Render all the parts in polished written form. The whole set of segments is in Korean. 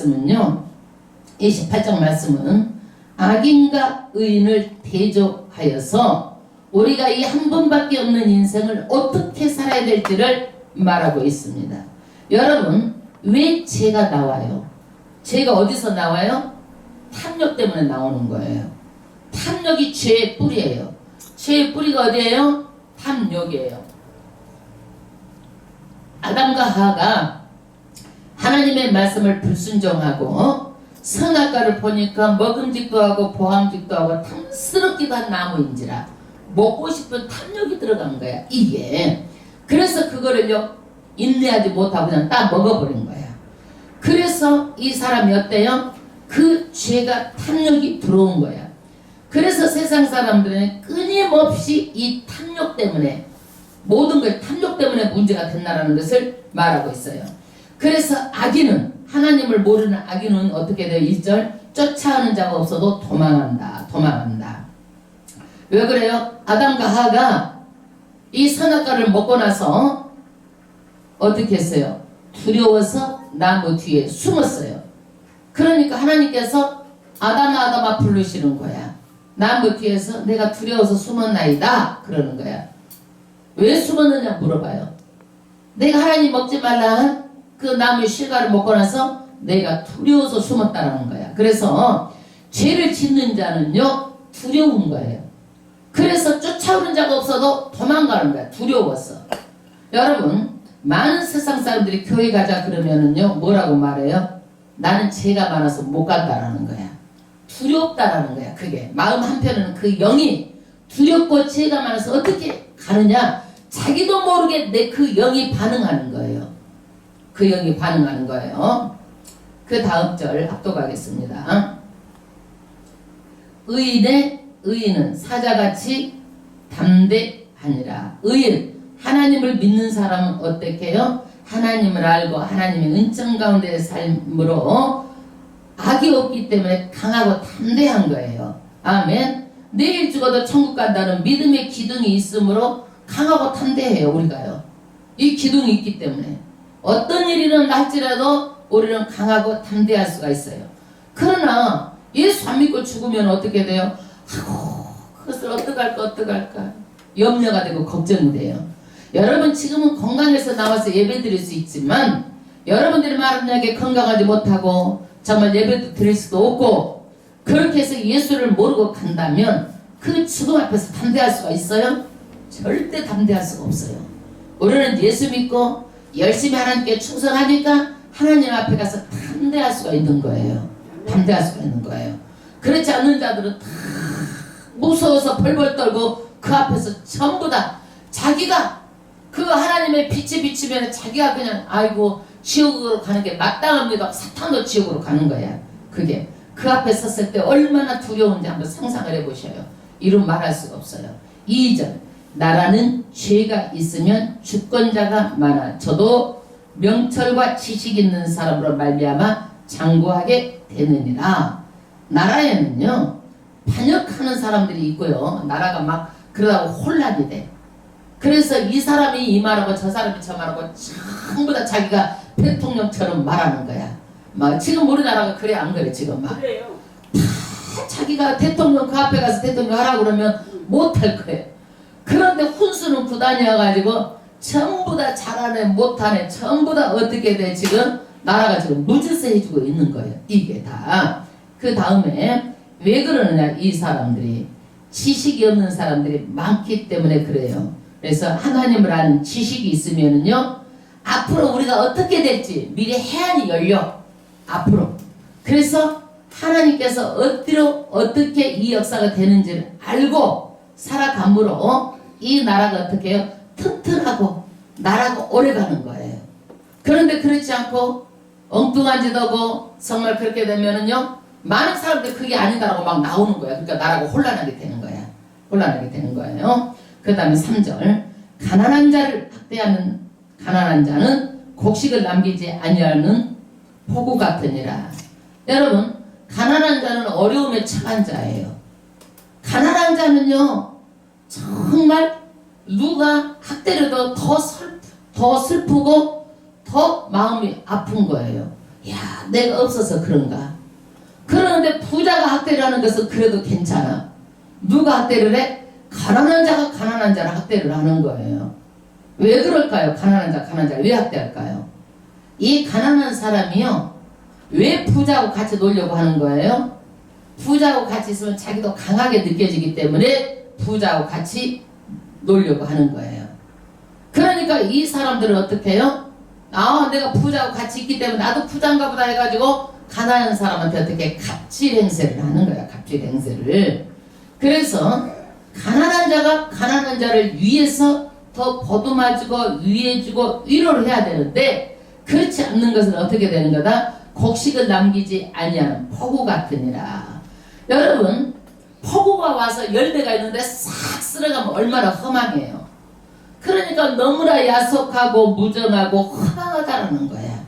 말씀은요, 이 18장 말씀은 악인과 의인을 대조하여서 우리가 이 한 번밖에 없는 인생을 어떻게 살아야 될지를 말하고 있습니다. 여러분, 왜 죄가 나와요? 죄가 어디서 나와요? 탐욕 때문에 나오는 거예요. 탐욕이 죄의 뿌리예요. 죄의 뿌리가 어디예요? 탐욕이에요. 아담과 하와가 하나님의 말씀을 불순종하고 선악과를 보니까 먹음직도 하고 보암직도 하고 탐스럽기도 한 나무인지라 먹고 싶은 탐욕이 들어간 거야, 이게. 그래서 그거를요, 인내하지 못하고 그냥 딱 먹어버린 거야. 그래서 이 사람이 어때요? 그 죄가 탐욕이 들어온 거야. 그래서 세상 사람들은 끊임없이 이 탐욕 때문에, 모든 걸 탐욕 때문에 문제가 된다는 것을 말하고 있어요. 그래서 악인은, 하나님을 모르는 악인은 어떻게 돼요? 1절, 쫓아오는 자가 없어도 도망한다. 왜 그래요? 아담과 하와가 이 선악과를 먹고 나서 어떻게 했어요? 두려워서 나무 뒤에 숨었어요. 그러니까 하나님께서 아담아 부르시는 거야. 나무 뒤에서 내가 두려워서 숨었나이다 그러는 거야. 왜 숨었느냐 물어봐요. 내가 하나님 먹지 말라 한 그 나무의 실과를 먹고 나서 내가 두려워서 숨었다라는 거야. 그래서 죄를 짓는 자는요, 두려운 거예요. 그래서 쫓아오는 자가 없어도 도망가는 거야. 두려워서. 여러분, 많은 세상 사람들이 교회 가자 그러면은요, 뭐라고 말해요? 나는 죄가 많아서 못 간다라는 거야. 두렵다라는 거야. 그게 마음 한편에는 그 영이 두렵고 죄가 많아서 어떻게 가느냐, 자기도 모르게 내 그 영이 반응하는 거예요. 그 영이 반응하는 거예요. 그 다음 절 압도가겠습니다. 의인은 사자같이 담대하니라. 의인, 하나님을 믿는 사람은 어떻게 해요? 하나님을 알고 하나님의 은총 가운데의 삶으로 악이 없기 때문에 강하고 담대한 거예요. 아멘. 내일 죽어도 천국 간다는 믿음의 기둥이 있으므로 강하고 담대해요. 우리가요. 이 기둥이 있기 때문에 어떤 일이 일어날지라도 우리는 강하고 담대할 수가 있어요. 그러나 예수 안 믿고 죽으면 어떻게 돼요? 아이고, 그것을 어떡할까 염려가 되고 걱정이 돼요. 여러분, 지금은 건강해서 나와서 예배 드릴 수 있지만 여러분들이 만약에 건강하지 못하고 정말 예배도 드릴 수도 없고 그렇게 해서 예수를 모르고 간다면 그 죽음 앞에서 담대할 수가 있어요? 절대 담대할 수가 없어요. 우리는 예수 믿고 열심히 하나님께 충성하니까 하나님 앞에 가서 담대할 수가 있는 거예요. 담대할 수가 있는 거예요. 그렇지 않는 자들은 다 무서워서 벌벌 떨고 그 앞에서 전부 다 자기가 그 하나님의 빛이 비치면 자기가 그냥 아이고 지옥으로 가는 게 마땅합니다. 사탄도 지옥으로 가는 거야. 그게 그 앞에 섰을 때 얼마나 두려운지 한번 상상을 해보셔요. 이루 말할 수가 없어요. 2절, 나라는 죄가 있으면 주권자가 많아 저도 명철과 지식 있는 사람으로 말미암아 장구하게 되느니라. 나라에는요, 반역하는 사람들이 있고요, 나라가 막 그러다가 혼란이 돼. 그래서 이 사람이 이 말하고 저 사람이 저 말하고 전부 다 자기가 대통령처럼 말하는 거야. 막 지금 우리나라가 그래 안 그래? 지금 막 그래요. 다 자기가 대통령 그 앞에 가서 대통령 하라고 그러면 못할 거예요. 그런데 훈수는 구단이어가지고 전부 다 잘하네 못하네 전부 다 어떻게 돼? 지금 나라가 지금 무질서 해주고 있는 거예요. 이게 다. 그 다음에 왜 그러느냐, 이 사람들이 지식이 없는 사람들이 많기 때문에 그래요. 그래서 하나님을 아는 지식이 있으면은요, 앞으로 우리가 어떻게 될지 미리 해안이 열려. 앞으로. 그래서 하나님께서 어디로 어떻게 이 역사가 되는지를 알고 살아감으로 이 나라가 어떻게 해요? 튼튼하고 나라가 오래가는 거예요. 그런데 그렇지 않고 엉뚱한 짓 하고 정말 그렇게 되면은요, 많은 사람들이 그게 아니다라고 막 나오는 거야. 그러니까 나라가 혼란하게 되는 거야. 혼란하게 되는 거예요. 그 다음에 3절, 가난한 자를 학대하는 가난한 자는 곡식을 남기지 아니하는 포구 같으니라. 여러분, 가난한 자는 어려움에 처한 자예요. 가난한 자는요, 정말 누가 학대려도 더 슬프고 더 마음이 아픈 거예요. 야, 내가 없어서 그런가. 그런데 부자가 학대를 하는 것은 그래도 괜찮아. 누가 학대를 해? 가난한 자가 가난한 자를 학대를 하는 거예요. 왜 그럴까요? 가난한 자를 왜 학대할까요? 이 가난한 사람이요, 왜 부자하고 같이 놀려고 하는 거예요? 부자하고 같이 있으면 자기도 강하게 느껴지기 때문에 부자하고 같이 놀려고 하는 거예요. 그러니까 이 사람들은 어떻게 해요? 아, 내가 부자하고 같이 있기 때문에 나도 부자인가 보다 해가지고 가난한 사람한테 어떻게 갑질 행세를 하는 거야. 갑질 행세를. 그래서 가난한 자가 가난한 자를 위해서 더 보듬어주고 위해주고 위로를 해야 되는데, 그렇지 않는 것은 어떻게 되는 거다? 곡식을 남기지 아니하는 포구 같으니라. 여러분, 포구가 와서 열매가 있는데 싹 쓸어가면 얼마나 험하게요. 그러니까 너무나 야속하고 무정하고 허망하다라는 거야.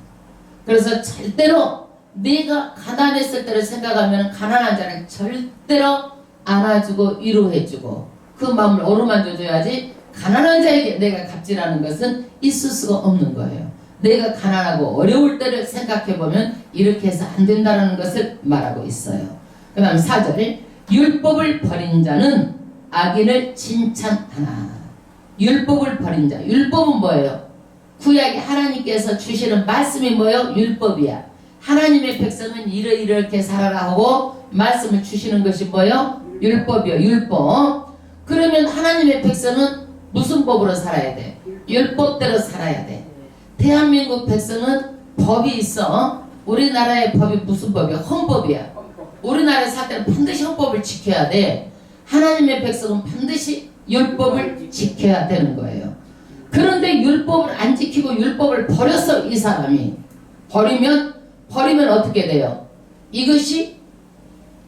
그래서 절대로 네가 가난했을 때를 생각하면 가난한 자를 절대로 안아주고 위로해주고 그 마음을 어루만져줘야지. 가난한 자에게 내가 갑질하는 것은 있을 수가 없는 거예요. 내가 가난하고 어려울 때를 생각해보면 이렇게 해서 안 된다는 것을 말하고 있어요. 그 다음 4절, 율법을 버린 자는 악인을 칭찬하나. 율법을 버린 자. 율법은 뭐예요? 구약에 하나님께서 주시는 말씀이 뭐예요? 율법이야. 하나님의 백성은 이렇게 살아라 하고 말씀을 주시는 것이 뭐예요? 율법이요. 율법. 그러면 하나님의 백성은 무슨 법으로 살아야 돼? 율법대로 살아야 돼. 대한민국 백성은 법이 있어. 우리나라의 법이 무슨 법이야? 헌법이야. 우리나라에 살 때는 반드시 헌법을 지켜야 돼. 하나님의 백성은 반드시 율법을 지켜야 되는 거예요. 그런데 율법을 안 지키고 율법을 버렸어. 이 사람이 버리면 어떻게 돼요? 이것이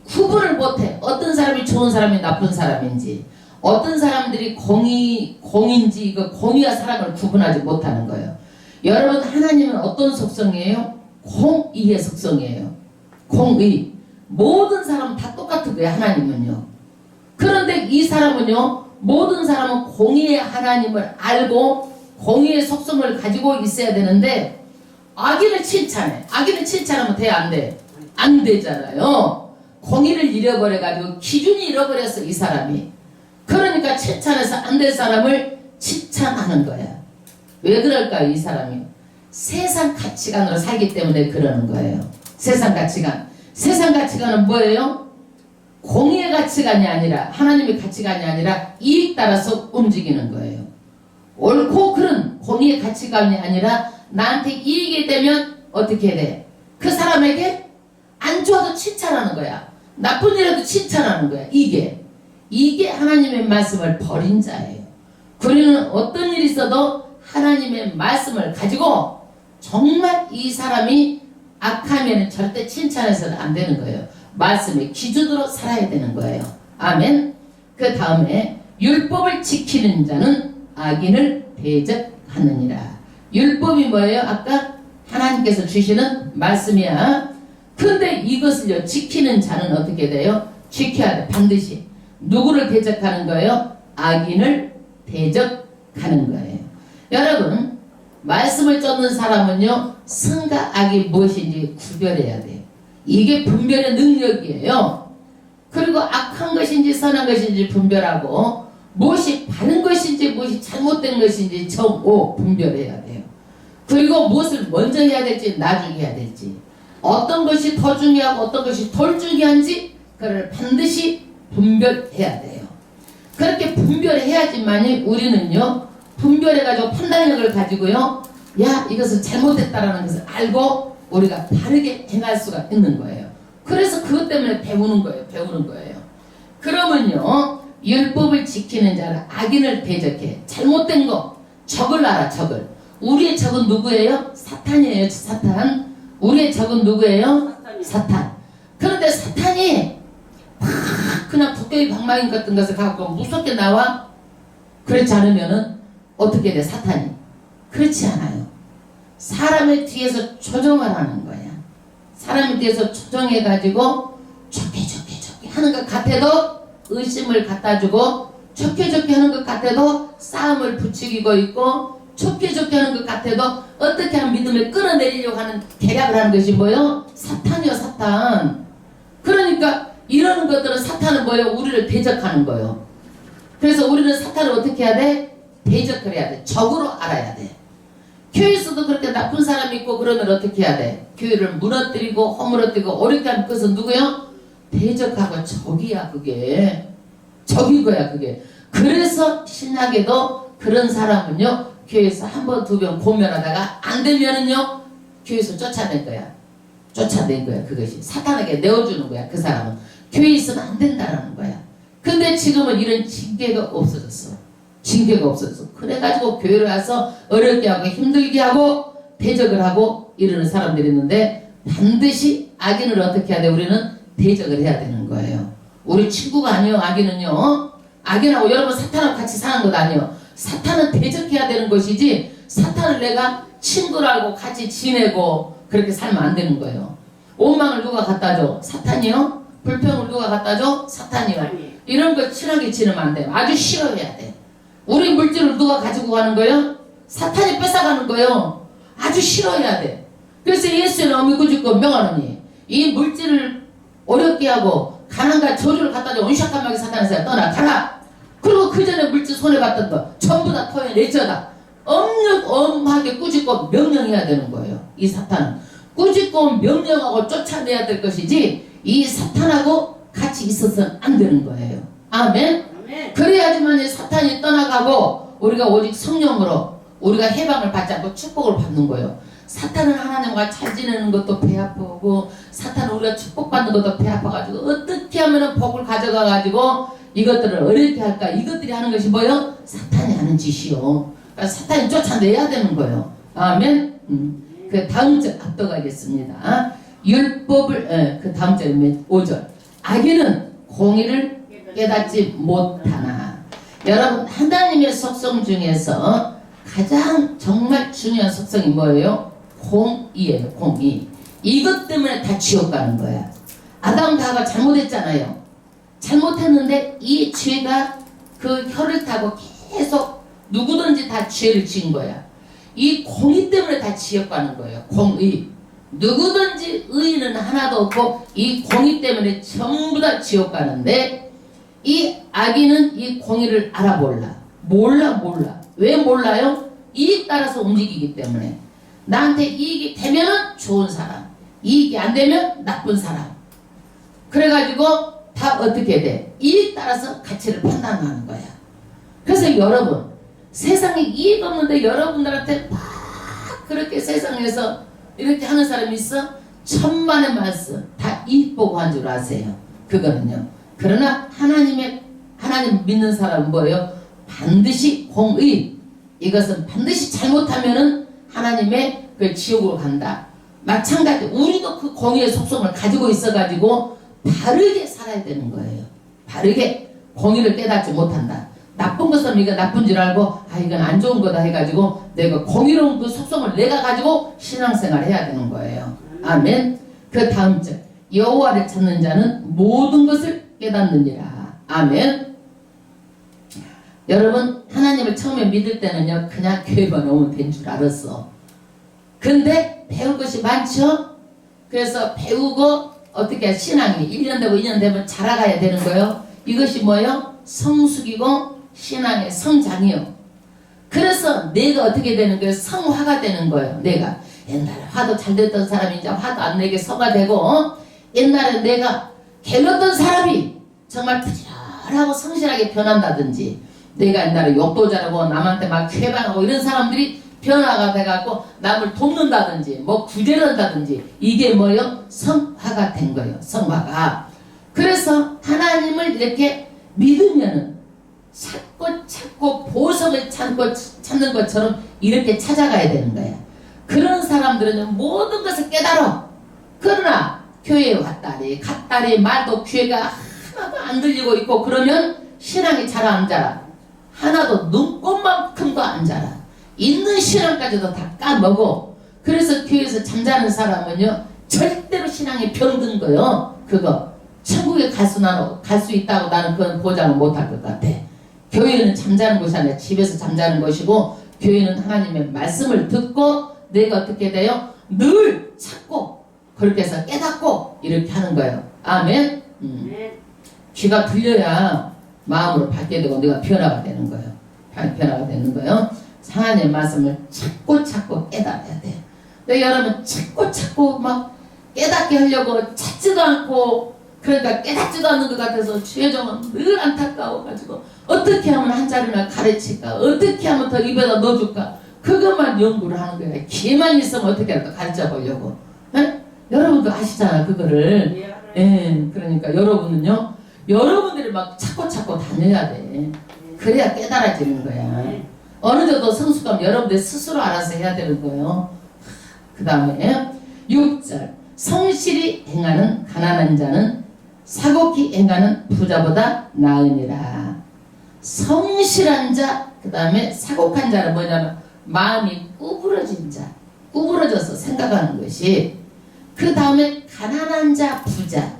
구분을 못해. 어떤 사람이 좋은 사람이 나쁜 사람인지, 어떤 사람들이 공인지, 이거 공의와 사람을 구분하지 못하는 거예요. 여러분, 하나님은 어떤 속성이에요? 공의의 속성이에요. 공의. 모든 사람은 다 똑같은 거예요. 하나님은요. 그런데 이 사람은요, 모든 사람은 공의의 하나님을 알고 공의의 속성을 가지고 있어야 되는데 악인을 칭찬해. 악인을 칭찬하면 돼? 안 돼? 안 되잖아요. 공의를 잃어버려가지고 기준이 잃어버렸어. 이 사람이. 그러니까 칭찬해서 안 될 사람을 칭찬하는 거야. 왜 그럴까요? 이 사람이 세상 가치관으로 살기 때문에 그러는 거예요. 세상 가치관. 세상 가치관은 뭐예요? 공의의 가치관이 아니라, 하나님의 가치관이 아니라 이익 따라서 움직이는 거예요. 옳고 그른 공의의 가치관이 아니라 나한테 이익이 되면 어떻게 돼? 그 사람에게 안 좋아도 칭찬하는 거야. 나쁜 일에도 칭찬하는 거야. 이게 하나님의 말씀을 버린 자예요. 그리는 어떤 일이 있어도 하나님의 말씀을 가지고 정말 이 사람이 악하면 절대 칭찬해서는 안 되는 거예요. 말씀의 기준으로 살아야 되는 거예요. 아멘. 그 다음에 율법을 지키는 자는 악인을 대적하느니라. 율법이 뭐예요? 아까 하나님께서 주시는 말씀이야. 근데 이것을요, 지키는 자는 어떻게 돼요? 지켜야 돼. 반드시. 누구를 대적하는 거예요? 악인을 대적하는 거예요. 여러분, 말씀을 쫓는 사람은요, 선과 악이 무엇인지 구별해야 돼요. 이게 분별의 능력이에요. 그리고 악한 것인지 선한 것인지 분별하고 무엇이 바른 것인지 무엇이 잘못된 것인지 분별해야 돼요. 그리고 무엇을 먼저 해야 될지 나중에 해야 될지, 어떤 것이 더 중요하고 어떤 것이 덜 중요한지 그걸 반드시 분별해야 돼요. 그렇게 분별해야지만이 우리는요, 분별해가지고 판단력을 가지고요, 야, 이것은 잘못했다라는 것을 알고 우리가 바르게 행할 수가 있는 거예요. 그래서 그것 때문에 배우는 거예요. 그러면요, 율법을 지키는 자는 악인을 대적해. 잘못된 거, 적을 알아, 적을. 우리의 적은 누구예요? 사탄이에요, 사탄. 우리의 적은 누구예요? 사탄. 그런데 사탄이 막 그냥 도깨비 방망이 같은 것을 갖고 무섭게 나와? 그렇지 않으면은 어떻게 돼, 사탄이? 그렇지 않아요. 사람의 뒤에서 조정을 하는 거야. 사람의 뒤에서 조정해가지고 좋게 하는 것 같아도 의심을 갖다 주고, 좋게 하는 것 같아도 싸움을 부추기고 있고, 좋게 하는 것 같아도 어떻게 하면 믿음을 끌어내리려고 하는 계략을 하는 것이 뭐예요? 사탄이요, 사탄. 그러니까 이러는 것들은 사탄은 뭐예요? 우리를 대적하는 거예요. 그래서 우리는 사탄을 어떻게 해야 돼? 대적을 해야 돼. 적으로 알아야 돼. 교회에서도 그렇게 나쁜 사람이 있고 그러면 어떻게 해야 돼? 교회를 무너뜨리고 허물어뜨리고 어렵게 하면 그것은 누구요? 대적하고 적이야. 그게 적인 거야. 그게. 그래서 신약에도 그런 사람은요, 교회에서 한 번, 두 번 고면하다가 안 되면은요, 교회에서 쫓아낸 거야. 쫓아낸 거야. 그것이 사탄에게 내어주는 거야. 그 사람은 교회에 있으면 안 된다는 거야. 근데 지금은 이런 징계가 없어졌어. 징계가 없어졌어. 그래가지고 교회를 와서 어렵게 하고 힘들게 하고 대적을 하고 이러는 사람들이 있는데, 반드시 악인을 어떻게 해야 돼? 우리는 대적을 해야 되는 거예요. 우리 친구가 아니요. 악인은요, 악인하고 여러분 사탄하고 같이 사는 것 아니요. 사탄은 대적해야 되는 것이지, 사탄을 내가 친구로 알고 같이 지내고 그렇게 살면 안 되는 거예요. 원망을 누가 갖다 줘? 사탄이요? 불평을 누가 갖다 줘? 사탄이요. 이런 걸 친하게 지내면 안 돼요. 아주 싫어해야 돼. 우리 물질을 누가 가지고 가는 거예요? 사탄이 뺏어가는 거예요. 아주 싫어해야 돼. 그래서 예수의 어미 구주고 명하노니 이 물질을 어렵게 하고 가난과 저주를 갖다 줘. 온샥함하게 사탄에서 떠나 가라. 그리고 그 전에 물질 손해봤던 거 전부 다 토해내져다. 엄하게 꾸짖고 명령해야 되는 거예요. 이 사탄은 꾸짖고 명령하고 쫓아내야 될 것이지, 이 사탄하고 같이 있어서는 안 되는 거예요. 아멘. 그래야지만 사탄이 떠나가고 우리가 오직 성령으로 우리가 해방을 받지 않고 축복을 받는 거예요. 사탄은 하나님과 잘 지내는 것도 배 아프고, 사탄은 우리가 축복받는 것도 배 아파가지고 어떻게 하면 복을 가져가가지고 이것들을 어렵게 할까? 이것들이 하는 것이 뭐예요? 사탄이 하는 짓이요. 그러니까 사탄이 쫓아내야 되는 거예요. 아멘. 그 다음 절 앞서가겠습니다. 율법을 그 다음 절이면 5절. 악인은 공의를 깨닫지 못하나. 여러분, 하나님의 속성 중에서 가장 정말 중요한 속성이 뭐예요? 공의예요. 공의. 이것 때문에 다 지옥 가는 거야. 아담과 하와가 잘못했잖아요. 잘못했는데 이 죄가 그 혀를 타고 계속 누구든지 다 죄를 지은 거야. 이 공의 때문에 다 지옥 가는 거예요. 공의. 누구든지 의인은 하나도 없고 이 공의 때문에 전부 다 지옥 가는데, 이 악인은 이 공의를 알아몰라. 몰라. 왜 몰라요? 이익 따라서 움직이기 때문에. 나한테 이익이 되면은 좋은 사람, 이익이 안 되면 나쁜 사람. 그래가지고 다 어떻게 돼? 이익 따라서 가치를 판단하는 거야. 그래서 여러분, 세상에 이익 없는데 여러분들한테 막 그렇게 세상에서 이렇게 하는 사람이 있어? 천만의 말씀 다 이익 보고 한 줄 아세요. 그거는요. 그러나 하나님 믿는 사람은 뭐예요? 반드시 공의. 이것은 반드시 잘못하면은 하나님의 그 지옥으로 간다. 마찬가지 우리도 그 공의의 속성을 가지고 있어가지고 바르게 살아야 되는 거예요. 바르게 공의를 깨닫지 못한다. 나쁜 것은 이거 나쁜 줄 알고 이건 안 좋은 거다 해가지고 내가 공의로운 그 속성을 내가 가지고 신앙생활을 해야 되는 거예요. 아멘. 그 다음 절. 여호와를 찾는 자는 모든 것을 깨닫느니라. 아멘. 여러분, 하나님을 처음에 믿을 때는요, 그냥 교회만 오면 된 줄 알았어. 근데 배울 것이 많죠? 그래서 배우고 어떻게 신앙이 1년 되고 2년 되면 자라가야 되는 거예요. 이것이 뭐예요? 성숙이고 신앙의 성장이요. 그래서 내가 어떻게 되는 거예요? 성화가 되는 거예요. 내가 옛날에 화도 잘 됐던 사람이 이제 화도 안 내게 성화 되고, 옛날에 내가 게을렀던 사람이 정말 부지런하고 성실하게 변한다든지, 내가 옛날에 욕도 잘하고 남한테 막 쾌방하고 이런 사람들이 변화가 돼갖고 남을 돕는다든지 뭐 구제를 한다든지, 이게 뭐예요? 성화가 된 거예요. 성화가. 그래서 하나님을 이렇게 믿으면은 찾고 보석을 찾는 것처럼 이렇게 찾아가야 되는 거야. 그런 사람들은 모든 것을 깨달아. 그러나 교회에 왔다리 갔다리 말도 귀가 하나도 안 들리고 있고 그러면 신앙이 잘 안 자라. 하나도 눈꽃만큼도 안 자라. 있는 신앙까지도 다 까먹어. 그래서 교회에서 잠자는 사람은요, 절대로 신앙이 병든 거요. 그거 천국에 갈 수 있다고 나는 그건 보장을 못할 것 같아. 교회는 잠자는 곳이 아니라 집에서 잠자는 것이고, 교회는 하나님의 말씀을 듣고 내가 어떻게 돼요? 늘 찾고 그렇게 해서 깨닫고 이렇게 하는 거예요. 아멘. 귀가 들려야 마음으로 바뀌게 되고 내가 변화가 되는 거예요. 변화가 되는 거예요. 하나님의 말씀을 찾고 깨달아야 돼. 근데 여러분 찾고 막 깨닫게 하려고 찾지도 않고 그러니까 깨닫지도 않는 것 같아서 주의 종은 늘 안타까워가지고 어떻게 하면 한 자리나 가르칠까, 어떻게 하면 더 입에다 넣어줄까, 그것만 연구를 하는 거예요. 기회만 있으면 어떻게라도 가르쳐 보려고. 네? 여러분도 아시잖아 그거를. 그러니까 여러분은요, 여러분들이 막 찾고 다녀야 돼. 그래야 깨달아지는 거야. 어느 정도 성숙하면 여러분들 스스로 알아서 해야 되는 거예요. 그 다음에 6절 성실히 행하는 가난한 자는 사곡히 행하는 부자보다 나으니라. 성실한 자, 그 다음에 사곡한 자는 뭐냐면 마음이 구부러진 자, 구부러져서 생각하는 것이, 그 다음에 가난한 자, 부자,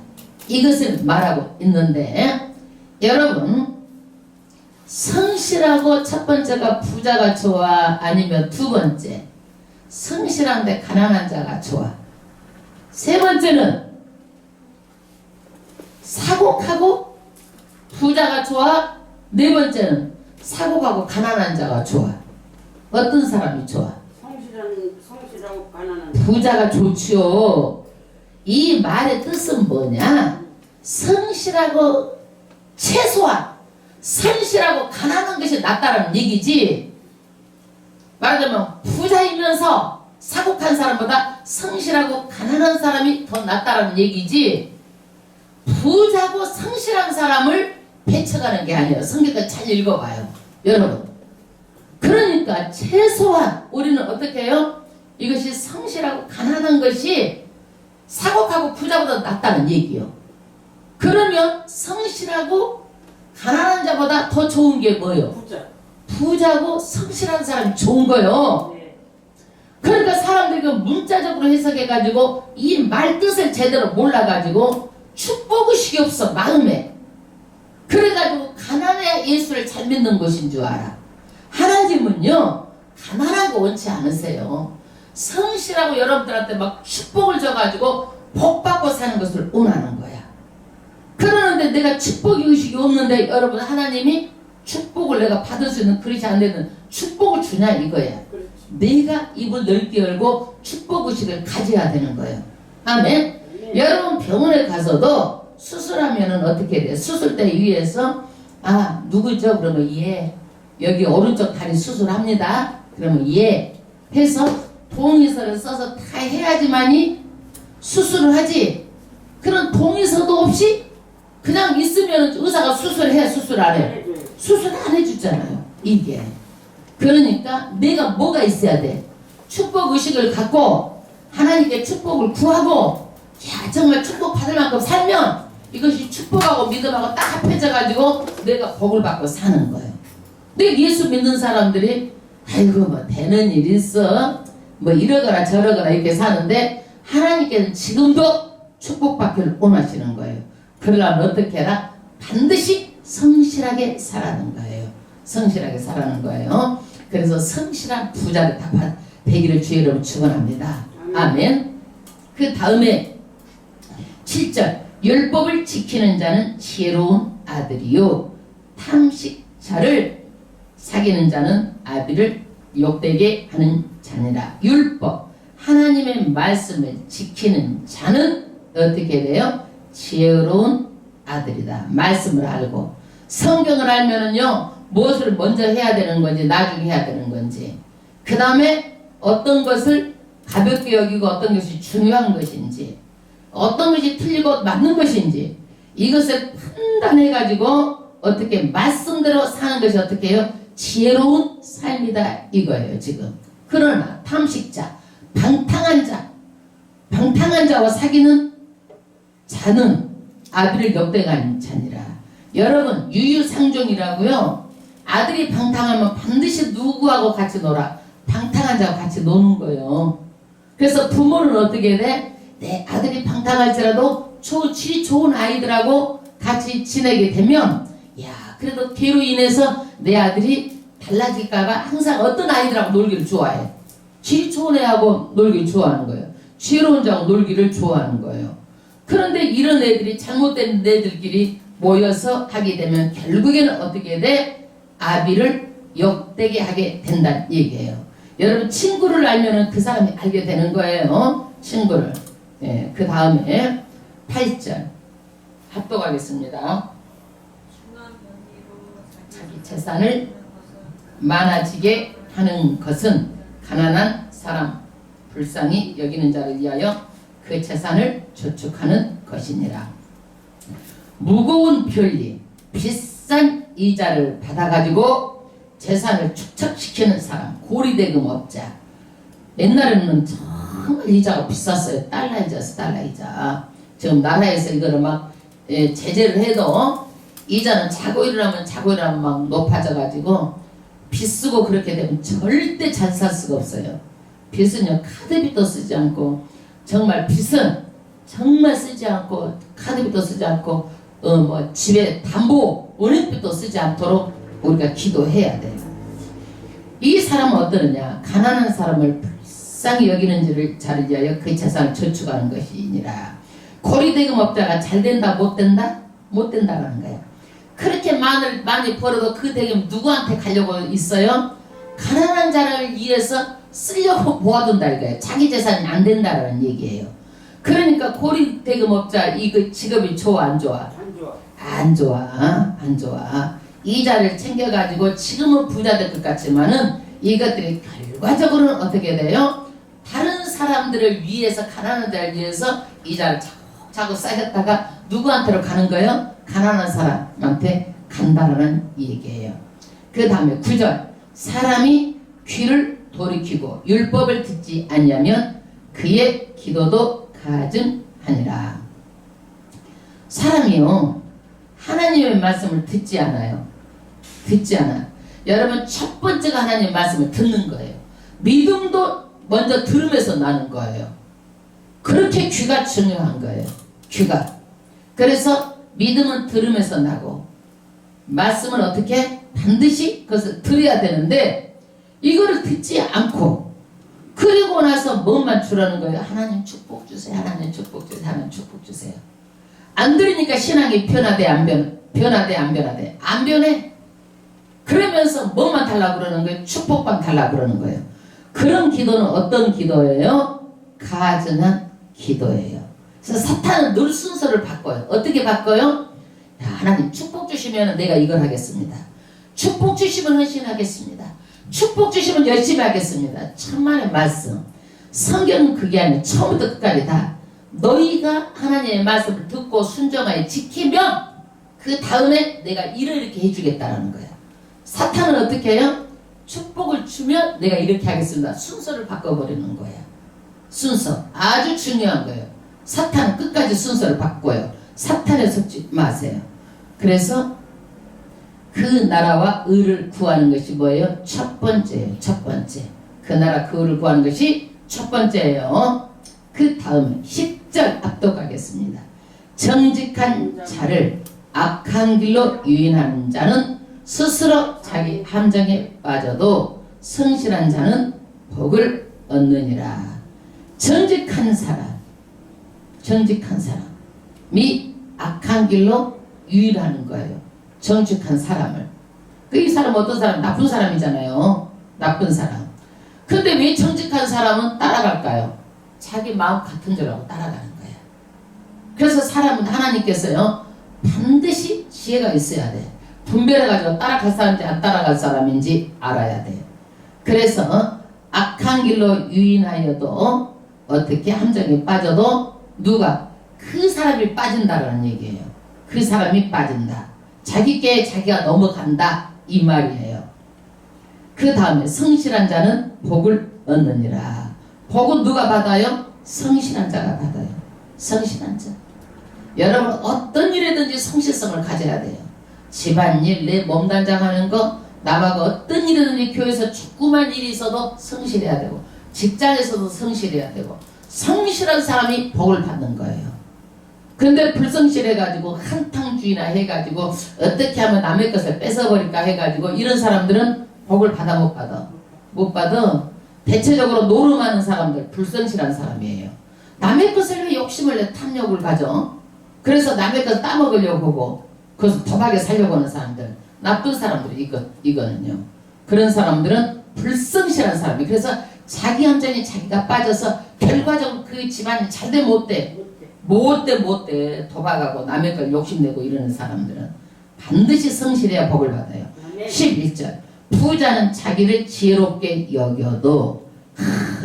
이것을 말하고 있는데, 여러분 성실하고 첫 번째가 부자가 좋아, 아니면 두 번째 성실한데 가난한 자가 좋아, 세 번째는 사곡하고 부자가 좋아, 네 번째는 사곡하고 가난한 자가 좋아. 어떤 사람이 좋아? 성실하고 가난한 부자가 좋지요. 이 말의 뜻은 뭐냐? 성실하고 최소한 성실하고 가난한 것이 낫다는 얘기지. 말하자면 부자이면서 사곡한 사람보다 성실하고 가난한 사람이 더 낫다는 얘기지, 부자고 성실한 사람을 배척하는 게 아니에요. 성경을 잘 읽어봐요 여러분. 그러니까 최소한 우리는 어떻게 해요? 이것이 성실하고 가난한 것이 사곡하고 부자보다 낫다는 얘기요. 그러면 성실하고 가난한 자보다 더 좋은 게 뭐예요? 부자고 성실한 사람이 좋은 거예요. 그러니까 사람들이 그 문자적으로 해석해가지고 이 말 뜻을 제대로 몰라가지고 축복의식이 없어 마음에. 그래가지고 가난해야 예수를 잘 믿는 것인 줄 알아. 하나님은요 가난한 거 원치 않으세요. 성실하고 여러분들한테 막 축복을 줘가지고 복 받고 사는 것을 원하는 거야. 그러는데 내가 축복의 의식이 없는데 여러분 하나님이 축복을 내가 받을 수 있는 그릇이 안 되는 축복을 주냐 이거야. 내가 입을 넓게 열고 축복의식을 가져야 되는 거예요. 아멘. 여러분 병원에 가서도 수술하면은 어떻게 돼? 수술대 위에서 아 누구죠? 그러면 예 여기 오른쪽 다리 수술합니다. 그러면 예 해서 동의서를 써서 다 해야지만이 수술을 하지. 그런 동의서도 없이 그냥 있으면 의사가 수술해? 수술 안 해? 수술 안 해주잖아요. 이게 그러니까 내가 뭐가 있어야 돼? 축복의식을 갖고 하나님께 축복을 구하고 야 정말 축복 받을 만큼 살면 이것이 축복하고 믿음하고 딱 합해져 가지고 내가 복을 받고 사는 거예요. 근데 예수 믿는 사람들이 아이고 뭐 되는 일 있어 뭐 이러거나 저러거나 이렇게 사는데 하나님께는 지금도 축복받기를 원하시는 거예요. 그러려면 어떻게 해라? 반드시 성실하게 살아는 거예요. 성실하게 살아는 거예요. 그래서 성실한 부자를 다 되기를 주의 이름으로 축원합니다. 아멘. 그 다음에 7절 율법을 지키는 자는 지혜로운 아들이요 탐식자를 사귀는 자는 아비를 욕되게 하는 자니라. 율법 하나님의 말씀을 지키는 자는 어떻게 돼요? 지혜로운 아들이다. 말씀을 알고 성경을 알면은요 무엇을 먼저 해야 되는 건지 나중에 해야 되는 건지 그 다음에 어떤 것을 가볍게 여기고 어떤 것이 중요한 것인지 어떤 것이 틀리고 맞는 것인지 이것을 판단해 가지고 어떻게 말씀대로 사는 것이 어떻게 해요? 지혜로운 삶이다 이거예요 지금. 그러나 탐식자 방탕한 자와 사귀는 자는 아비를 역대한 자니라. 여러분 유유상종이라고요. 아들이 방탕하면 반드시 누구하고 같이 놀아? 방탕한 자와 같이 노는 거예요. 그래서 부모는 어떻게 돼? 내 아들이 방탕할지라도 질이 좋은 아이들하고 같이 지내게 되면 야 그래도 걔로 인해서 내 아들이 달라질까봐 항상 어떤 아이들하고 놀기를 좋아해. 지 좋은 애하고 놀기를 좋아하는 거예요. 지혜로운 자하고 놀기를 좋아하는 거예요. 그런데 이런 애들이 잘못된 애들끼리 모여서 하게 되면 결국에는 어떻게 돼? 아비를 욕되게 하게 된다는 얘기예요. 여러분 친구를 알면은 그 사람이 알게 되는 거예요. 친구를. 예, 그 다음에 8절 합독하겠습니다. 자기 재산을 많아지게 하는 것은 가난한 사람 불쌍히 여기는 자를 위하여 그 재산을 저축하는 것이니라. 무거운 편리 비싼 이자를 받아가지고 재산을 축적시키는 사람 고리대금업자. 옛날에는 정말 이자가 비쌌어요. 달러 이자였어. 달러 이자. 지금 나라에서 이거를 막 제재를 해도 이자는 자고 일어나면 막 높아져가지고 빚 쓰고 그렇게 되면 절대 잘 살 수가 없어요. 빚은요 카드빚도 쓰지 않고 정말 빚은 정말 쓰지 않고 카드빚도 쓰지 않고 뭐 집에 담보 원인빚도 쓰지 않도록 우리가 기도해야 돼요. 이 사람은 어떠느냐? 가난한 사람을 불쌍히 여기는 자를 위하여 그 재산을 저축하는 것이니라. 고리대금업자가 잘 된다 못 된다? 못 된다라는 거예요. 그렇게 많이 벌어도 그 대금 누구한테 가려고 있어요? 가난한 자를 위해서 쓰려고 모아둔다 이거예요. 자기 재산이 안 된다라는 얘기예요. 그러니까 고리대금업자 이 직업이 좋아 안 좋아? 안 좋아. 안 좋아. 이자를 챙겨가지고 지금은 부자 될 것 같지만은 이것들이 결과적으로는 어떻게 돼요? 다른 사람들을 위해서 가난한 자를 위해서 이자를 자꾸 쌓였다가 누구한테로 가는 거예요? 가난한 사람한테 간다라는 얘기예요. 그 다음에 9절 사람이 귀를 돌이키고 율법을 듣지 않냐면 그의 기도도 가증하니라. 사람이요 하나님의 말씀을 듣지 않아요. 듣지 않아. 여러분 첫 번째가 하나님의 말씀을 듣는 거예요. 믿음도 먼저 들으면서 나는 거예요. 그렇게 귀가 중요한 거예요. 귀가. 그래서 믿음은 들으면서 나고 말씀은 어떻게? 반드시 그것을 들어야 되는데 이거를 듣지 않고 그리고 나서 뭐만 주라는 거예요? 하나님 축복 주세요. 하나님 축복 주세요. 하나님 축복 주세요. 안 들으니까 신앙이 변화돼 안 변화돼 안 변화돼? 안 변해. 그러면서 뭐만 달라고 그러는 거예요? 축복만 달라고 그러는 거예요. 그런 기도는 어떤 기도예요? 가증한 기도예요. 그래서 사탄은 늘 순서를 바꿔요. 어떻게 바꿔요? 야, 하나님 축복 주시면 내가 이걸 하겠습니다. 축복 주시면 헌신하겠습니다. 축복 주시면 열심히 하겠습니다. 천만의 말씀. 성경은 그게 아니에요. 처음부터 끝까지 다 너희가 하나님의 말씀을 듣고 순종하여 지키면 그 다음에 내가 이렇게 해주겠다라는 거야. 사탄은 어떻게 해요? 축복을 주면 내가 이렇게 하겠습니다. 순서를 바꿔버리는 거야. 순서. 아주 중요한 거예요. 사탄은 끝까지 순서를 바꿔요. 사탄에 속지 마세요. 그래서 그 나라와 의를 구하는 것이 뭐예요? 첫 번째예요. 첫 번째. 그 나라 그 의를 구하는 것이 첫 번째예요. 그 다음에 10절 압독하겠습니다. 정직한 자를 악한 길로 유인하는 자는 스스로 자기 함정에 빠져도 성실한 자는 복을 얻느니라. 정직한 사람이 악한 길로 유인하는 거예요. 정직한 사람을. 이 사람 어떤 사람? 나쁜 사람이잖아요. 나쁜 사람. 근데 왜 정직한 사람은 따라갈까요? 자기 마음 같은 줄 알고 따라가는 거예요. 그래서 사람은 하나님께서요 반드시 지혜가 있어야 돼. 분별해가지고 따라갈 사람인지 안 따라갈 사람인지 알아야 돼요. 그래서 악한 길로 유인하여도 어떻게 함정에 빠져도 누가? 그 사람이 빠진다라는 얘기예요. 그 사람이 빠진다. 자기께 자기가 넘어간다 이 말이에요. 그 다음에 성실한 자는 복을 얻느니라. 복은 누가 받아요? 성실한 자가 받아요. 성실한 자. 여러분 어떤 일이든지 성실성을 가져야 돼요. 집안일, 내 몸단장하는 거, 남하고 어떤 일이든지 교회에서 조그만 일이 있어도 성실해야 되고 직장에서도 성실해야 되고 성실한 사람이 복을 받는 거예요. 근데 불성실해가지고 한탕주의나 해가지고 어떻게 하면 남의 것을 뺏어버릴까 해가지고 이런 사람들은 복을 받아 못 받아? 못 받아. 대체적으로 노름하는 사람들 불성실한 사람이에요. 남의 것을 왜 욕심을 내 탐욕을 가져? 그래서 남의 것 따먹으려고 하고 그래서 더하게 살려고 하는 사람들, 나쁜 사람들 이거는요. 그런 사람들은 불성실한 사람이. 그래서 자기 함정에 자기가 빠져서 결과적으로 그 집안이 잘돼 못돼. 못돼 도박하고 남의 걸 욕심내고 이러는 사람들은 반드시 성실해야 복을 받아요. 11절 부자는 자기를 지혜롭게 여겨도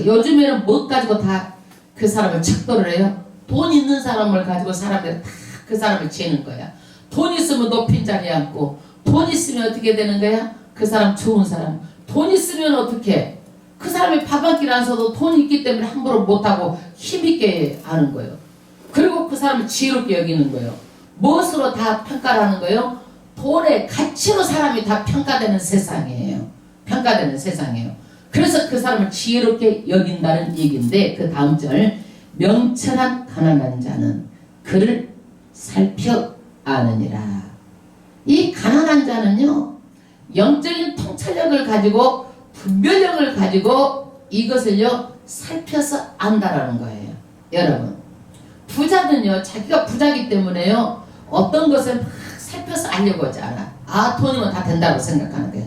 요즘에는 못 가지고 다 그 사람을 척도를 해요. 돈 있는 사람을 가지고 사람들이 다 그 사람을 지는 거야. 돈 있으면 높인 자리에 앉고 돈 있으면 어떻게 되는 거야? 그 사람 좋은 사람. 돈 있으면 어떻게? 그 사람이 밥 한 끼를 안 써도 돈이 있기 때문에 함부로 못하고 힘있게 하는 거예요. 그리고 그 사람을 지혜롭게 여기는 거예요. 무엇으로 다 평가를 하는 거예요? 돈의 가치로 사람이 다 평가되는 세상이에요. 평가되는 세상이에요. 그래서 그 사람을 지혜롭게 여긴다는 얘기인데 그 다음 절 명철한 가난한 자는 그를 살펴 아느니라. 이 가난한 자는요 영적인 통찰력을 가지고 분별력을 가지고 이것을요 살펴서 안다라는 거예요. 여러분 부자는요 자기가 부자기 때문에요 어떤 것을 막 살펴서 알려고 하지 않아. 아 돈이면 다 된다고 생각하는 거예요.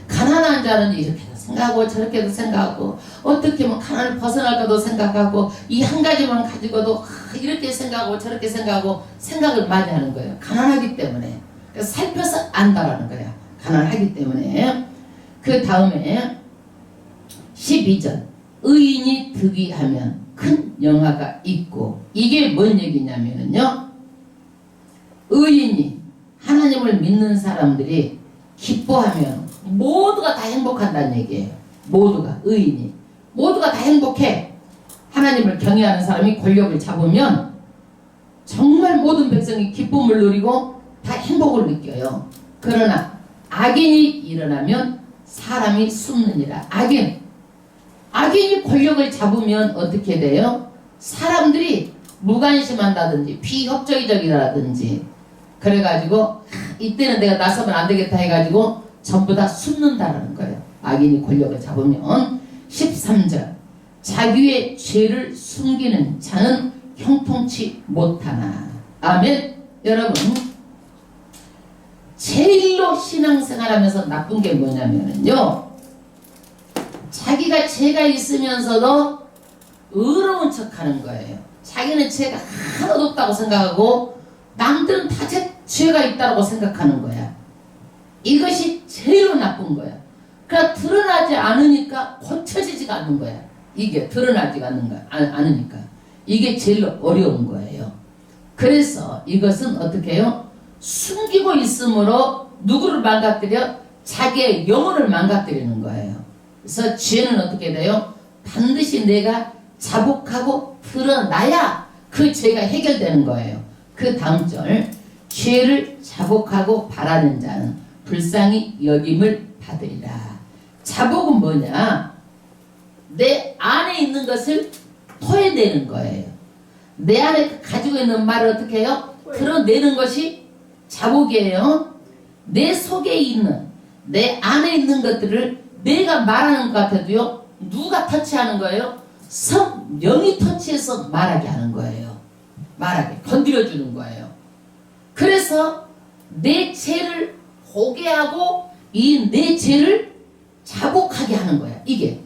가난한 자는 이렇게도 생각하고 저렇게도 생각하고 어떻게 하면 가난을 벗어날까도 생각하고 이 한 가지만 가지고도 이렇게 생각하고 저렇게 생각하고 생각을 많이 하는 거예요. 가난하기 때문에. 그래서 살펴서 안다라는 거야. 가난하기 때문에. 그 다음에 12절 의인이 득이하면 큰 영화가 있고 이게 뭔 얘기냐면요 의인이 하나님을 믿는 사람들이 기뻐하면 모두가 다 행복한다는 얘기예요. 모두가 의인이 모두가 다 행복해. 하나님을 경외하는 사람이 권력을 잡으면 정말 모든 백성이 기쁨을 누리고 다 행복을 느껴요. 그러나 악인이 일어나면 사람이 숨느니라. 악인이 권력을 잡으면 어떻게 돼요? 사람들이 무관심한다든지 비협조적이라든지 그래가지고 이때는 내가 나서면 안 되겠다 해가지고 전부 다 숨는다라는 거예요. 악인이 권력을 잡으면. 13절 자기의 죄를 숨기는 자는 형통치 못하나. 아멘. 여러분 제일로 신앙생활하면서 나쁜 게 뭐냐면요 자기가 죄가 있으면서도 의로운 척하는 거예요. 자기는 죄가 하나도 없다고 생각하고 남들은 다 죄가 있다고 생각하는 거야. 이것이 제일로 나쁜 거야. 그러니까 드러나지 않으니까 고쳐지지가 않는 거야. 이게 드러나지 않으니까 이게 제일 어려운 거예요. 그래서 이것은 어떻게 해요? 숨기고 있으므로 누구를 망가뜨려? 자기의 영혼을 망가뜨리는 거예요. 그래서 죄는 어떻게 돼요? 반드시 내가 자복하고 드러나야 그 죄가 해결되는 거예요. 그 다음 절 죄를 자복하고 바라는 자는 불쌍히 여김을 받으리라. 자복은 뭐냐? 내 안에 있는 것을 토해내는 거예요. 내 안에 가지고 있는 말을 어떻게 해요? 드러내는 것이 자복이에요. 내 속에 있는 내 안에 있는 것들을 내가 말하는 것 같아도요 누가 터치하는 거예요? 성령이 터치해서 말하게 하는 거예요. 말하게 건드려주는 거예요. 그래서 내 죄를 보게 하고 이 내 죄를 자복하게 하는 거야. 이게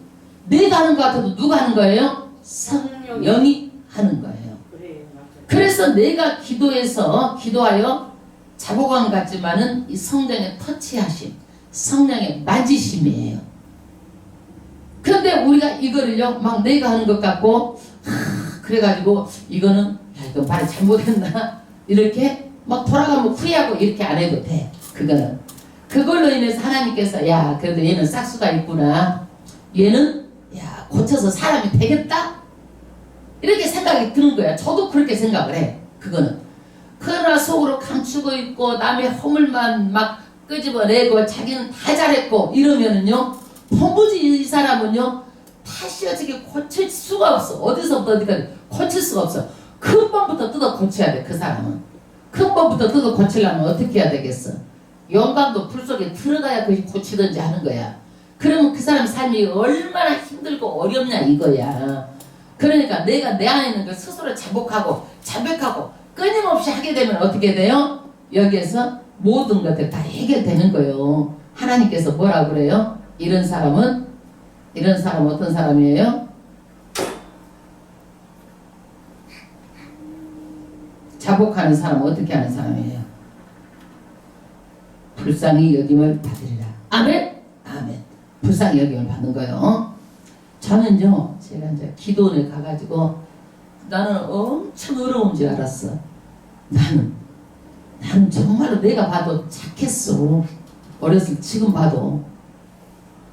내가 하는 것 같아도 누가 하는 거예요? 성령이 하는 거예요. 그래서 내가 기도하여 자복한 것 같지만은 이 성령의 터치하심, 성령의 만지심이에요. 그런데 우리가 이거를요 막 내가 하는 것 같고 그래가지고 이거는 야 이거 말이 잘못했나 이렇게 막 돌아가면 후회하고 이렇게 안 해도 돼. 그걸로 인해서 하나님께서 야 그래도 얘는 싹수가 있구나, 얘는 야 고쳐서 사람이 되겠다 이렇게 생각이 드는 거야. 저도 그렇게 생각을 해. 그러나 속으로 감추고 있고 남의 허물만 막 끄집어내고 자기는 다 잘했고 이러면은요 도무지 이 사람은요 다시 어떻게 고칠 수가 없어. 어디서부터 어디까지 고칠 수가 없어. 근본부터 뜯어 고쳐야 돼. 그 사람은 근본부터 뜯어 고치려면 어떻게 해야 되겠어? 영감도 불 속에 들어가야 그것이 고치든지 하는 거야. 그러면 그 사람 삶이 얼마나 힘들고 어렵냐 이거야. 그러니까 내가 내 안에 있는 걸 스스로 자복하고 자백하고 끊임없이 하게 되면 어떻게 돼요? 여기에서 모든 것들 다 해결되는 거예요. 하나님께서 뭐라 그래요? 이런 사람은 어떤 사람이에요? 자복하는 사람은 어떻게 하는 사람이에요? 불쌍히 여김을 받으리라. 아멘? 아멘. 불쌍히 여김을 받는 거예요. 저는요, 제가 이제 기도원에 가가지고 나는 엄청 어려운 줄 알았어. 나는 정말로 내가 봐도 착했어. 어렸을 때 지금 봐도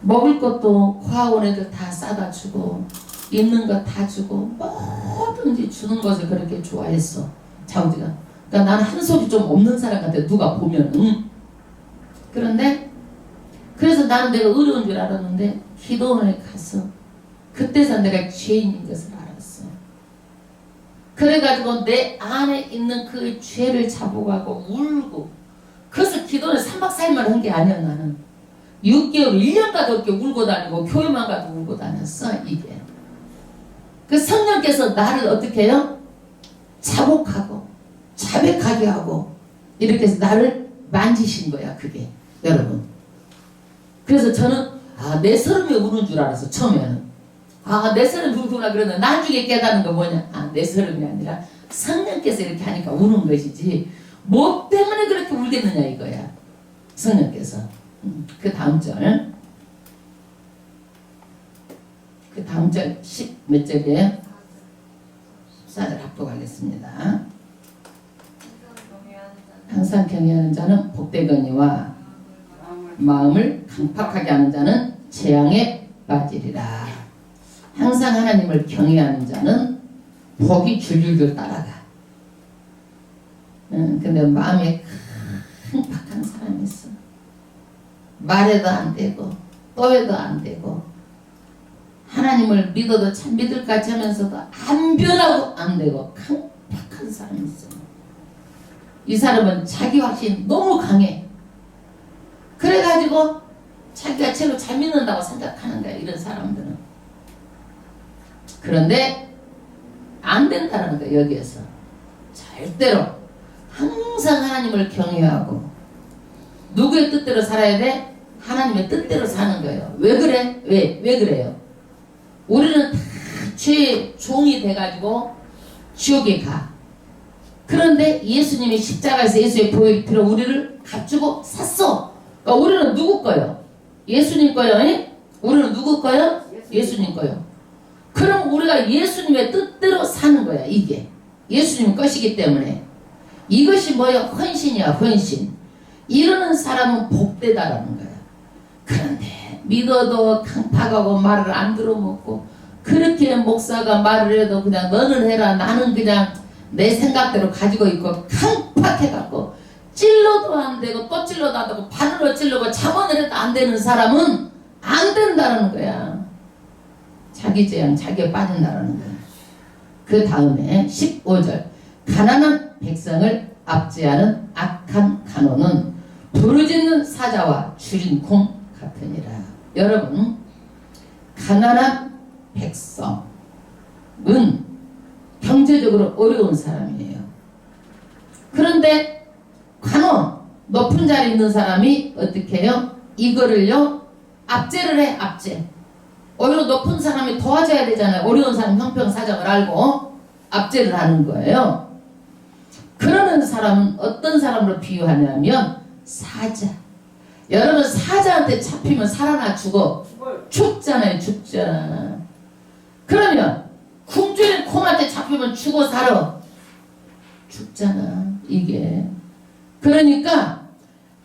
먹을 것도 과원 애들 다 싸다 주고 입는 거 다 주고 뭐든지 주는 것을 그렇게 좋아했어. 자우지가. 그러니까 나는 한 속이 좀 없는 사람 같아. 누가 보면은. 그런데 그래서 나는 내가 어려운 줄 알았는데 기도원에 가서 그때서 내가 죄인인 것을 알았어. 그래가지고 내 안에 있는 그 죄를 자복하고 울고 그래서 기도는 3박 4일만 한 게 아니야. 나는 6개월 1년까지 그렇게 울고 다니고 교회만 가도 울고 다녔어. 이게 그 성령께서 나를 어떻게 해요? 자복하고 자백하게 하고 이렇게 해서 나를 만지신 거야. 그게 여러분. 그래서 저는 내 서름이 우는 줄 알았어. 처음에는 내 서름이 울구나. 그러는데 나중에 깨닫는 거 뭐냐, 내 서름이 아니라 성령께서 이렇게 하니까 우는 것이지 뭐 때문에 그렇게 울겠느냐 이거야. 성령께서. 그 다음 절 10 몇 절이에요? 14절 합독하겠습니다. 항상 경외하는 자는 복되거니와 마음을 강팍하게 하는 자는 재앙에 빠지리라. 항상 하나님을 경외하는 자는 복이 줄줄줄 따라가. 근데 마음에 강팍한 사람이 있어. 말해도 안 되고 또 해도 안 되고 하나님을 믿어도 참 믿을 것 같이 하면서도 안 변하고 안 되고 강팍한 사람이 있어. 이 사람은 자기 확신이 너무 강해. 그래가지고 자기가 제일 잘 믿는다고 생각하는 거야. 이런 사람들은. 그런데 안 된다는 거야. 여기에서 절대로 항상 하나님을 경외하고 누구의 뜻대로 살아야 돼? 하나님의 뜻대로 사는 거예요. 왜 그래? 왜 그래요? 우리는 다 죄의 종이 돼가지고 지옥에 가. 그런데 예수님이 십자가에서 예수의 보혈이 들어 우리를 값주고 샀어. 그러니까 우리는 누구 거요? 예수님 거요? 우리는 누구 거요? 예수님 거요. 그럼 우리가 예수님의 뜻대로 사는 거야. 이게 예수님 것이기 때문에. 이것이 뭐야? 헌신이야. 헌신. 이러는 사람은 복되다라는 거야. 그런데 믿어도 강팍하고 말을 안 들어먹고 그렇게 목사가 말을 해도 그냥 너는 해라 나는 그냥 내 생각대로 가지고 있고 강팍해갖고 찔러도 안 되고 또 찔러도 안 되고 바늘로 찔러고 잠원을 해도 안 되는 사람은 안 된다는 거야. 자기 재앙 자기에 빠진다는 거야. 그 다음에 15절 가난한 백성을 압제하는 악한 간호는 부르짖는 사자와 줄인 공 같으니라. 여러분 가난한 백성은 경제적으로 어려운 사람이에요. 그런데 간호 높은 자리에 있는 사람이 어떻게 해요? 이거를요 압제를 해. 압제. 오히려 높은 사람이 도와줘야 되잖아요. 어려운 사람 형평사정을 알고 압제를 하는 거예요. 그러는 사람은 어떤 사람으로 비유하냐면 사자. 여러분 사자한테 잡히면 살아나 죽어. 죽잖아요. 죽잖아. 그러면 궁주인 곰한테 잡히면 죽어 살아. 죽잖아. 이게. 그러니까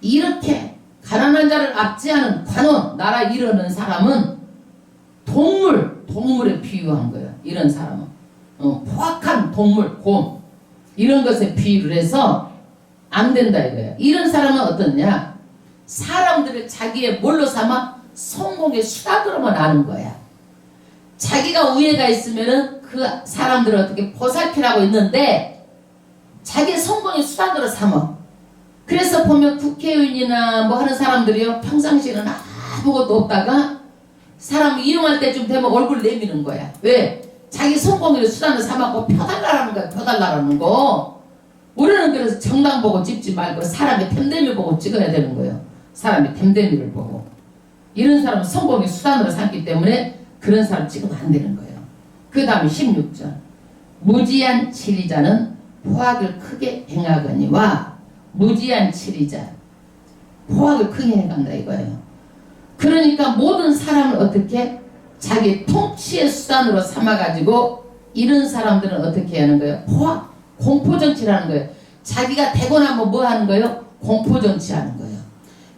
이렇게 가난한 자를 압제하는 관원 나라 이러는 사람은 동물에 비유한 거야. 이런 사람은 포악한 동물 곰 이런 것에 비유를 해서 안 된다 이거야. 이런 사람은 어떻냐? 사람들을 자기의 뭘로 삼아? 성공의 수단으로만 아는 거야. 자기가 우애가 있으면은 그 사람들을 어떻게 보살피라고 있는데 자기 성공의 수단으로 삼아. 그래서 보면 국회의원이나 뭐 하는 사람들이요 평상시에는 아무것도 없다가 사람 이용할 때쯤 되면 얼굴 내미는 거야. 왜? 자기 성공을 수단을 삼았고 펴달라는 거야. 펴달라는 거. 우리는 그래서 정당 보고 찍지 말고 사람의 템데미 보고 찍어야 되는 거예요. 사람의 템데미를 보고. 이런 사람은 성공의 수단으로 삼기 때문에 그런 사람 찍으면 안 되는 거예요. 그 다음에 16절. 무지한 치리자는 포악을 크게 행하거니와 무지한 치리자. 포악을 크게 행한다 이거예요. 그러니까 모든 사람을 어떻게 자기 통치의 수단으로 삼아가지고 이런 사람들은 어떻게 하는 거예요? 포악, 공포정치라는 거예요. 자기가 되고 나면 뭐 하는 거예요? 공포정치 하는 거예요.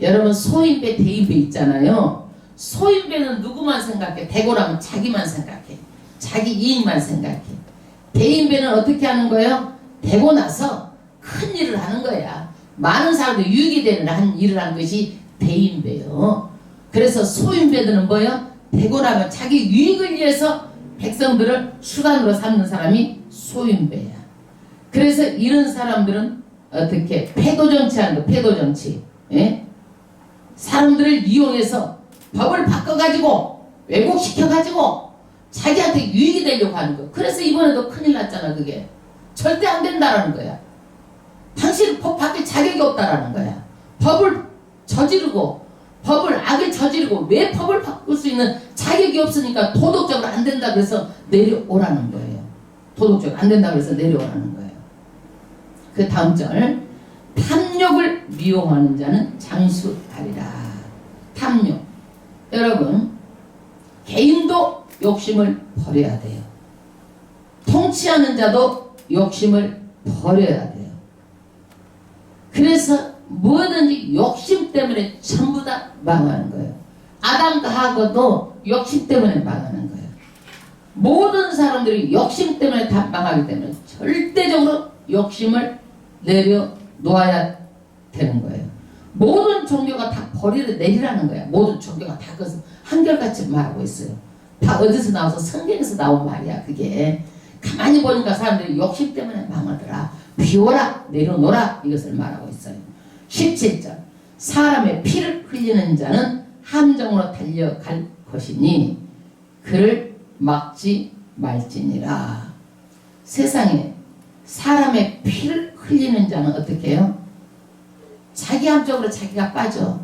여러분 소인배 대인배 있잖아요. 소인배는 누구만 생각해? 되고 나면 자기만 생각해. 자기 이익만 생각해. 대인배는 어떻게 하는 거예요? 되고 나서 큰 일을 하는 거야. 많은 사람들 유익이 되는 일을 하는 것이 대인배요. 그래서 소인배들은 뭐예요? 되고 나면 자기 유익을 위해서 백성들을 수단으로 삼는 사람이 소인배야. 그래서 이런 사람들은 어떻게 패도정치하는 거, 패도정치. 예? 사람들을 이용해서 법을 바꿔가지고 왜곡시켜가지고 자기한테 유익이 되려고 하는 거. 그래서 이번에도 큰일 났잖아. 그게 절대 안 된다라는 거야. 당신은 법 바뀔 자격이 없다라는 거야. 법을 저지르고 법을 악을 저지르고 왜 법을 바꿀 수 있는 자격이 없으니까 도덕적으로 안 된다 그래서 내려오라는 거예요. 도덕적으로 안 된다 그래서 내려오라는 거예요. 그 다음 절. 탐욕을 미용하는 자는 장수하리라. 탐욕. 여러분 개인도 욕심을 버려야 돼요. 통치하는 자도 욕심을 버려야 돼요. 그래서 뭐든지 욕심 때문에 전부 다 망하는 거예요. 아담과 하와도 욕심 때문에 망하는 거예요. 모든 사람들이 욕심 때문에 다 망하기 때문에 절대적으로 욕심을 내려놓아야 되는 거예요. 모든 종교가 다 내리라는 거야. 모든 종교가 다 그것을 한결같이 말하고 있어요. 다 어디서 나와서 성경에서 나온 말이야. 그게 가만히 보니까 사람들이 욕심 때문에 망하더라. 비워라 내려놓아라 이것을 말하고 있어요. 17절. 사람의 피를 흘리는 자는 함정으로 달려갈 것이니 그를 막지 말지니라. 세상에 사람의 피를 흘리는 자는 어떻게 해요? 자기 함정으로 자기가 빠져.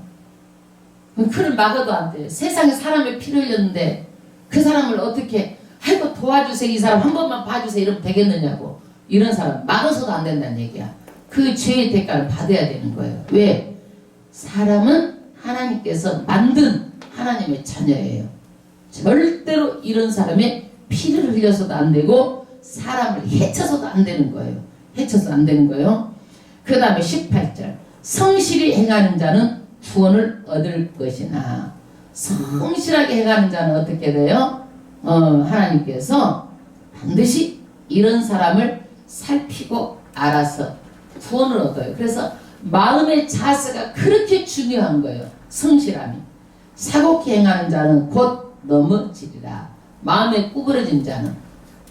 그를 막아도 안 돼요. 세상에 사람의 피를 흘렸는데 그 사람을 어떻게 아이고 도와주세요. 이 사람 한 번만 봐주세요. 이러면 되겠느냐고. 이런 사람 막아서도 안 된다는 얘기야. 그 죄의 대가를 받아야 되는 거예요. 왜? 사람은 하나님께서 만든 하나님의 자녀예요. 절대로 이런 사람의 피를 흘려서도 안 되고 사람을 해쳐서도 안 되는 거예요. 해쳐서 안 되는 거예요. 그 다음에 18절. 성실히 행하는 자는 구원을 얻을 것이나 성실하게 행하는 자는 어떻게 돼요? 하나님께서 반드시 이런 사람을 살피고 알아서 구원을 얻어요. 그래서 마음의 자세가 그렇게 중요한 거예요. 성실함이. 사곡히 행하는 자는 곧 넘어지리라. 마음에 구부러진 자는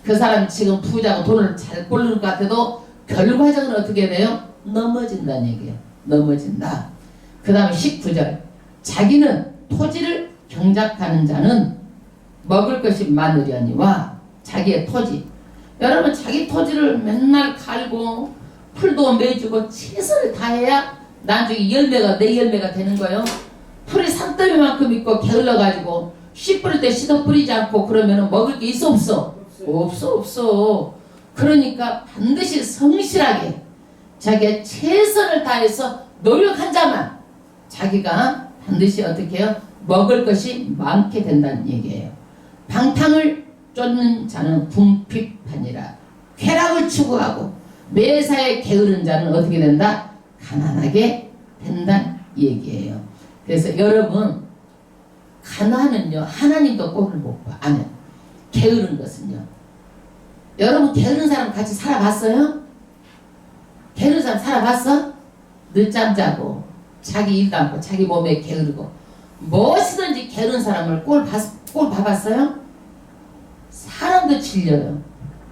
그 사람이 지금 부자고 돈을 잘 벌는 것 같아도 결과적으로 어떻게 돼요? 넘어진다는 얘기예요. 넘어진다. 그 다음에 19절. 자기는 토지를 경작하는 자는 먹을 것이 많으려니와 자기의 토지. 여러분 자기 토지를 맨날 갈고 풀도 매주고 최선을 다해야 나중에 열매가 내 열매가 되는 거예요. 풀이 산더미만큼 있고 게을러가지고 씨 뿌릴 때 씨도 뿌리지 않고 그러면 먹을 게 있어 없어? 없어. 그러니까 반드시 성실하게 자기의 최선을 다해서 노력한 자만 자기가 반드시 어떻게 해요? 먹을 것이 많게 된다는 얘기예요. 방탕을 쫓는 자는 궁핍하니라. 쾌락을 추구하고 매사에 게으른 자는 어떻게 된다? 가난하게 된다는 얘기예요. 그래서 여러분 가난은요 하나님도 꼴을 못 봐. 아니요. 게으른 것은요. 여러분 게으른 사람 같이 살아봤어요? 게으른 사람 살아봤어? 늦잠 자고 자기 일도 않고 자기 몸에 게으르고 무엇이든지 게으른 사람을 꼴 봐봤어요? 사람도 질려요.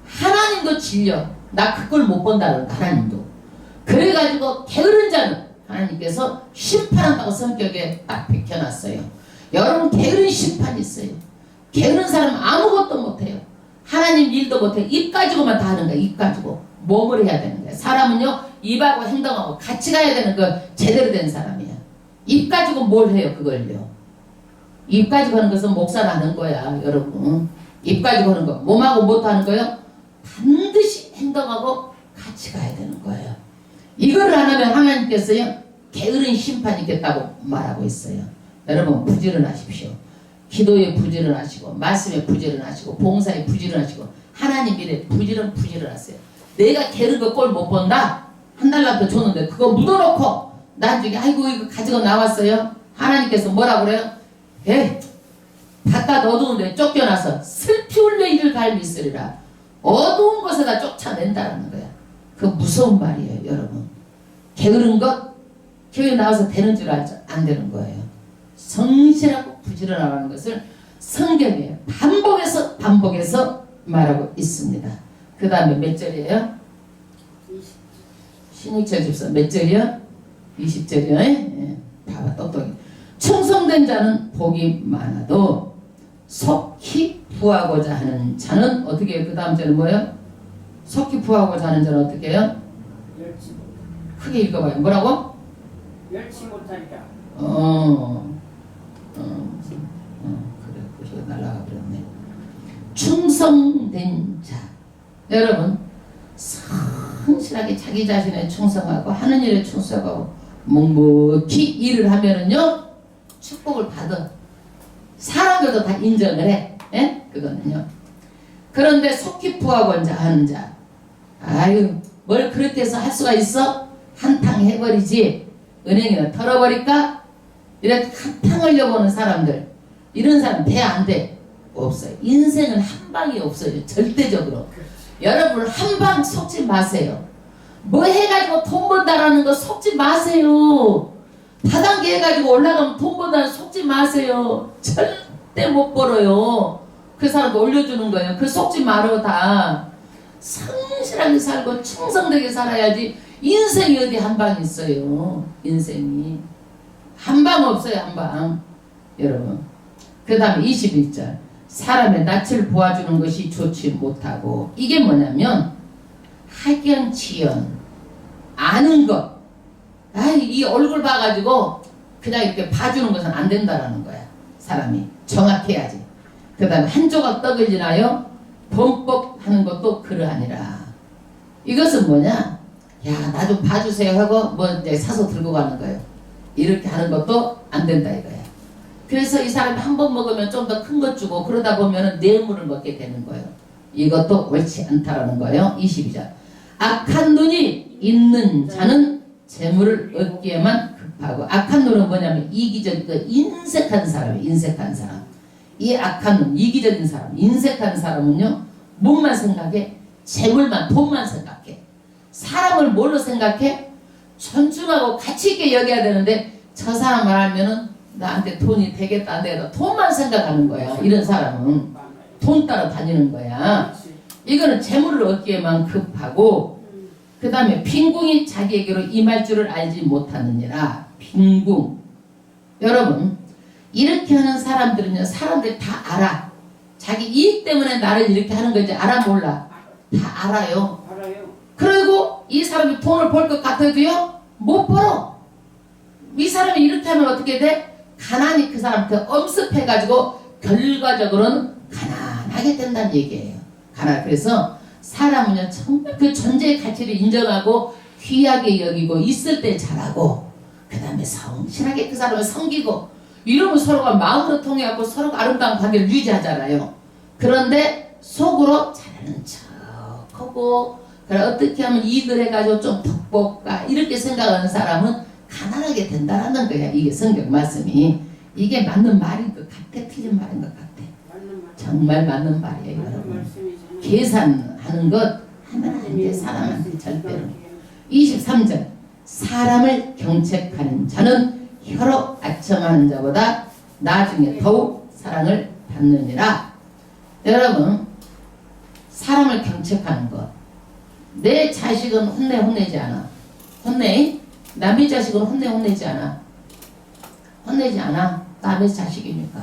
하나님도 질려. 나 그 꼴 못 본다는 하나님도. 그래가지고 게으른 자는 하나님께서 심판한다고 성격에 딱 베껴놨어요. 여러분 게으른 심판이 있어요. 게으른 사람 아무것도 못해요. 하나님 일도 못해요. 입 가지고만 다 하는 거야. 입 가지고 몸을 해야 되는 거야. 사람은요 입하고 행동하고 같이 가야 되는 거 제대로 된 사람이야. 입 가지고 뭘 해요 그걸요. 입 가지고 하는 것은 목사가 하는 거야 여러분. 입 가지고 하는 거 몸하고 못하는 거요. 반드시 행동하고 같이 가야 되는 거예요. 이걸 안 하면 하나님께서요 게으른 심판이 있겠다고 말하고 있어요. 여러분 부지런하십시오. 기도에 부지런하시고 말씀에 부지런하시고 봉사에 부지런하시고 하나님 일에 부지런하세요. 내가 게으른 거 꼴 못 본다? 한 달라도 줬는데 그거 묻어놓고 나중에 아이고 이거 가지고 나왔어요. 하나님께서 뭐라 그래요? 바깥 어두운데 쫓겨나서 슬피 울며 이를 갈미 있으리라. 어두운 곳에다 쫓아낸다는 거야. 그 무서운 말이에요 여러분. 게으른 것 교회 나와서 되는 줄 알죠? 안 되는 거예요. 성실하고 부지런하는 것을 성경에 반복해서 말하고 있습니다. 그 다음에 몇 절이에요? 16절 집사 몇 절이요? 20절이요? 예. 봐봐 똑똑히. 충성된 자는 복이 많아도 속히 부하고자 하는 자는 어떻게 해요? 그 다음 절은 뭐예요? 속히 부하고자 하는 자는 어떻게 해요? 크게 읽어봐요. 뭐라고? 멸치 못하리라. 그래, 그게 날아가 버렸네. 충성된 자. 여러분, 성실하게 자기 자신에 충성하고 하는 일에 충성하고 묵묵히 일을 하면은요 축복을 받아. 사람들도 다 인정을 해. 예? 그거는요. 그런데 속히 부하고자 하는 자. 아유, 뭘 그렇게 해서 할 수가 있어? 한탕 해버리지. 은행이나 털어버릴까? 이렇게 한탕 하려고 하는 사람들, 이런 사람 돼 안 돼? 없어요. 인생은 한 방이 없어요. 절대적으로. 여러분 한 방 속지 마세요. 뭐 해가지고 돈 번다라는 거 속지 마세요. 다단계 해가지고 올라가면 돈 번다는 속지 마세요. 절대 못 벌어요. 그 사람도 올려주는 거예요. 그 속지 말어 다. 성실하게 살고 충성되게 살아야지. 인생이 어디 한 방 있어요. 인생이 한 방 없어요. 한 방. 여러분 그 다음에 21절 사람의 낯을 보아주는 것이 좋지 못하고, 이게 뭐냐면 학연치연 아는 것. 이 얼굴 봐가지고 그냥 이렇게 봐주는 것은 안 된다라는 거야. 사람이 정확해야지. 그 다음에 한 조각 떡을 인하여 범법하는 것도 그러하니라. 이것은 뭐냐? 야, 나 좀 봐주세요 하고 뭐 이제 사서 들고 가는 거예요. 이렇게 하는 것도 안 된다 이거야. 그래서 이 사람이 한 번 먹으면 좀 더 큰 것 주고 그러다 보면 뇌물을 먹게 되는 거예요. 이것도 옳지 않다라는 거예요. 22절 악한 눈이 있는 자는 재물을 얻기에만 급하고, 악한 눈은 뭐냐면 이기적인 그 인색한 사람이에요. 인색한 사람. 이 악한 눈, 이기적인 사람, 인색한 사람은요 몸만 생각해. 재물만, 돈만 생각해. 사람을 뭘로 생각해? 존중하고 가치 있게 여겨야 되는데 저 사람 말하면은 나한테 돈이 되겠다 안 되겠다 돈만 생각하는 거야. 이런 사람은 돈 따라 다니는 거야. 이거는 재물을 얻기에만 급하고, 그 다음에 빈궁이 자기에게로 임할 줄을 알지 못하느니라. 빈궁. 여러분 이렇게 하는 사람들은요 사람들이 다 알아. 자기 이익 때문에 나를 이렇게 하는 건지 알아 몰라? 다 알아요. 그리고 이 사람이 돈을 벌 것 같아도요 못 벌어. 이 사람이 이렇게 하면 어떻게 돼? 가난이 그 사람한테 엄습해가지고 결과적으로는 가난하게 된다는 얘기예요. 가난. 그래서 사람은요 정말 그 존재의 가치를 인정하고 귀하게 여기고 있을 때 잘하고, 그 다음에 성실하게 그 사람을 섬기고 이러면 서로가 마음으로 통해갖고 서로가 아름다운 관계를 유지하잖아요. 그런데 속으로 잘하는 척하고 그래 어떻게 하면 이익을 해가지고 좀 덕복가 이렇게 생각하는 사람은 가난하게 된다는 거야. 이게 성경 말씀이. 이게 맞는 말인 것 같아? 틀린 말인 것 같아? 정말 맞는 말이에요. 여러분 계산하는 것 하나님께 사람한테 절대로. 23절 사람을 경책하는 자는 혀로 아첨하는 자보다 나중에 더욱 사랑을 받느니라. 여러분 사람을 경책하는 것. 내 자식은 혼내지 않아. 혼내? 남의 자식은 혼내지 않아. 혼내지 않아. 남의 자식이니까.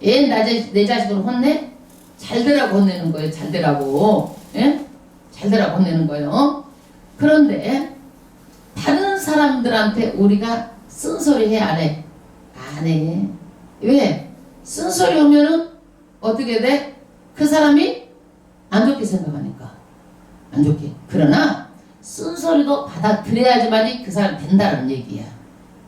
얘 내 자식으로 혼내? 잘 되라고 혼내는 거예요. 잘 되라고. 예? 잘 되라고 혼내는 거예요. 그런데 다른 사람들한테 우리가 쓴소리 해? 안 해? 안 해. 왜? 쓴소리 오면은 어떻게 돼? 그 사람이 안 좋게 생각하니까. 안 좋게. 그러나 쓴소리도 받아들여야지만이 그 사람 된다는 얘기야.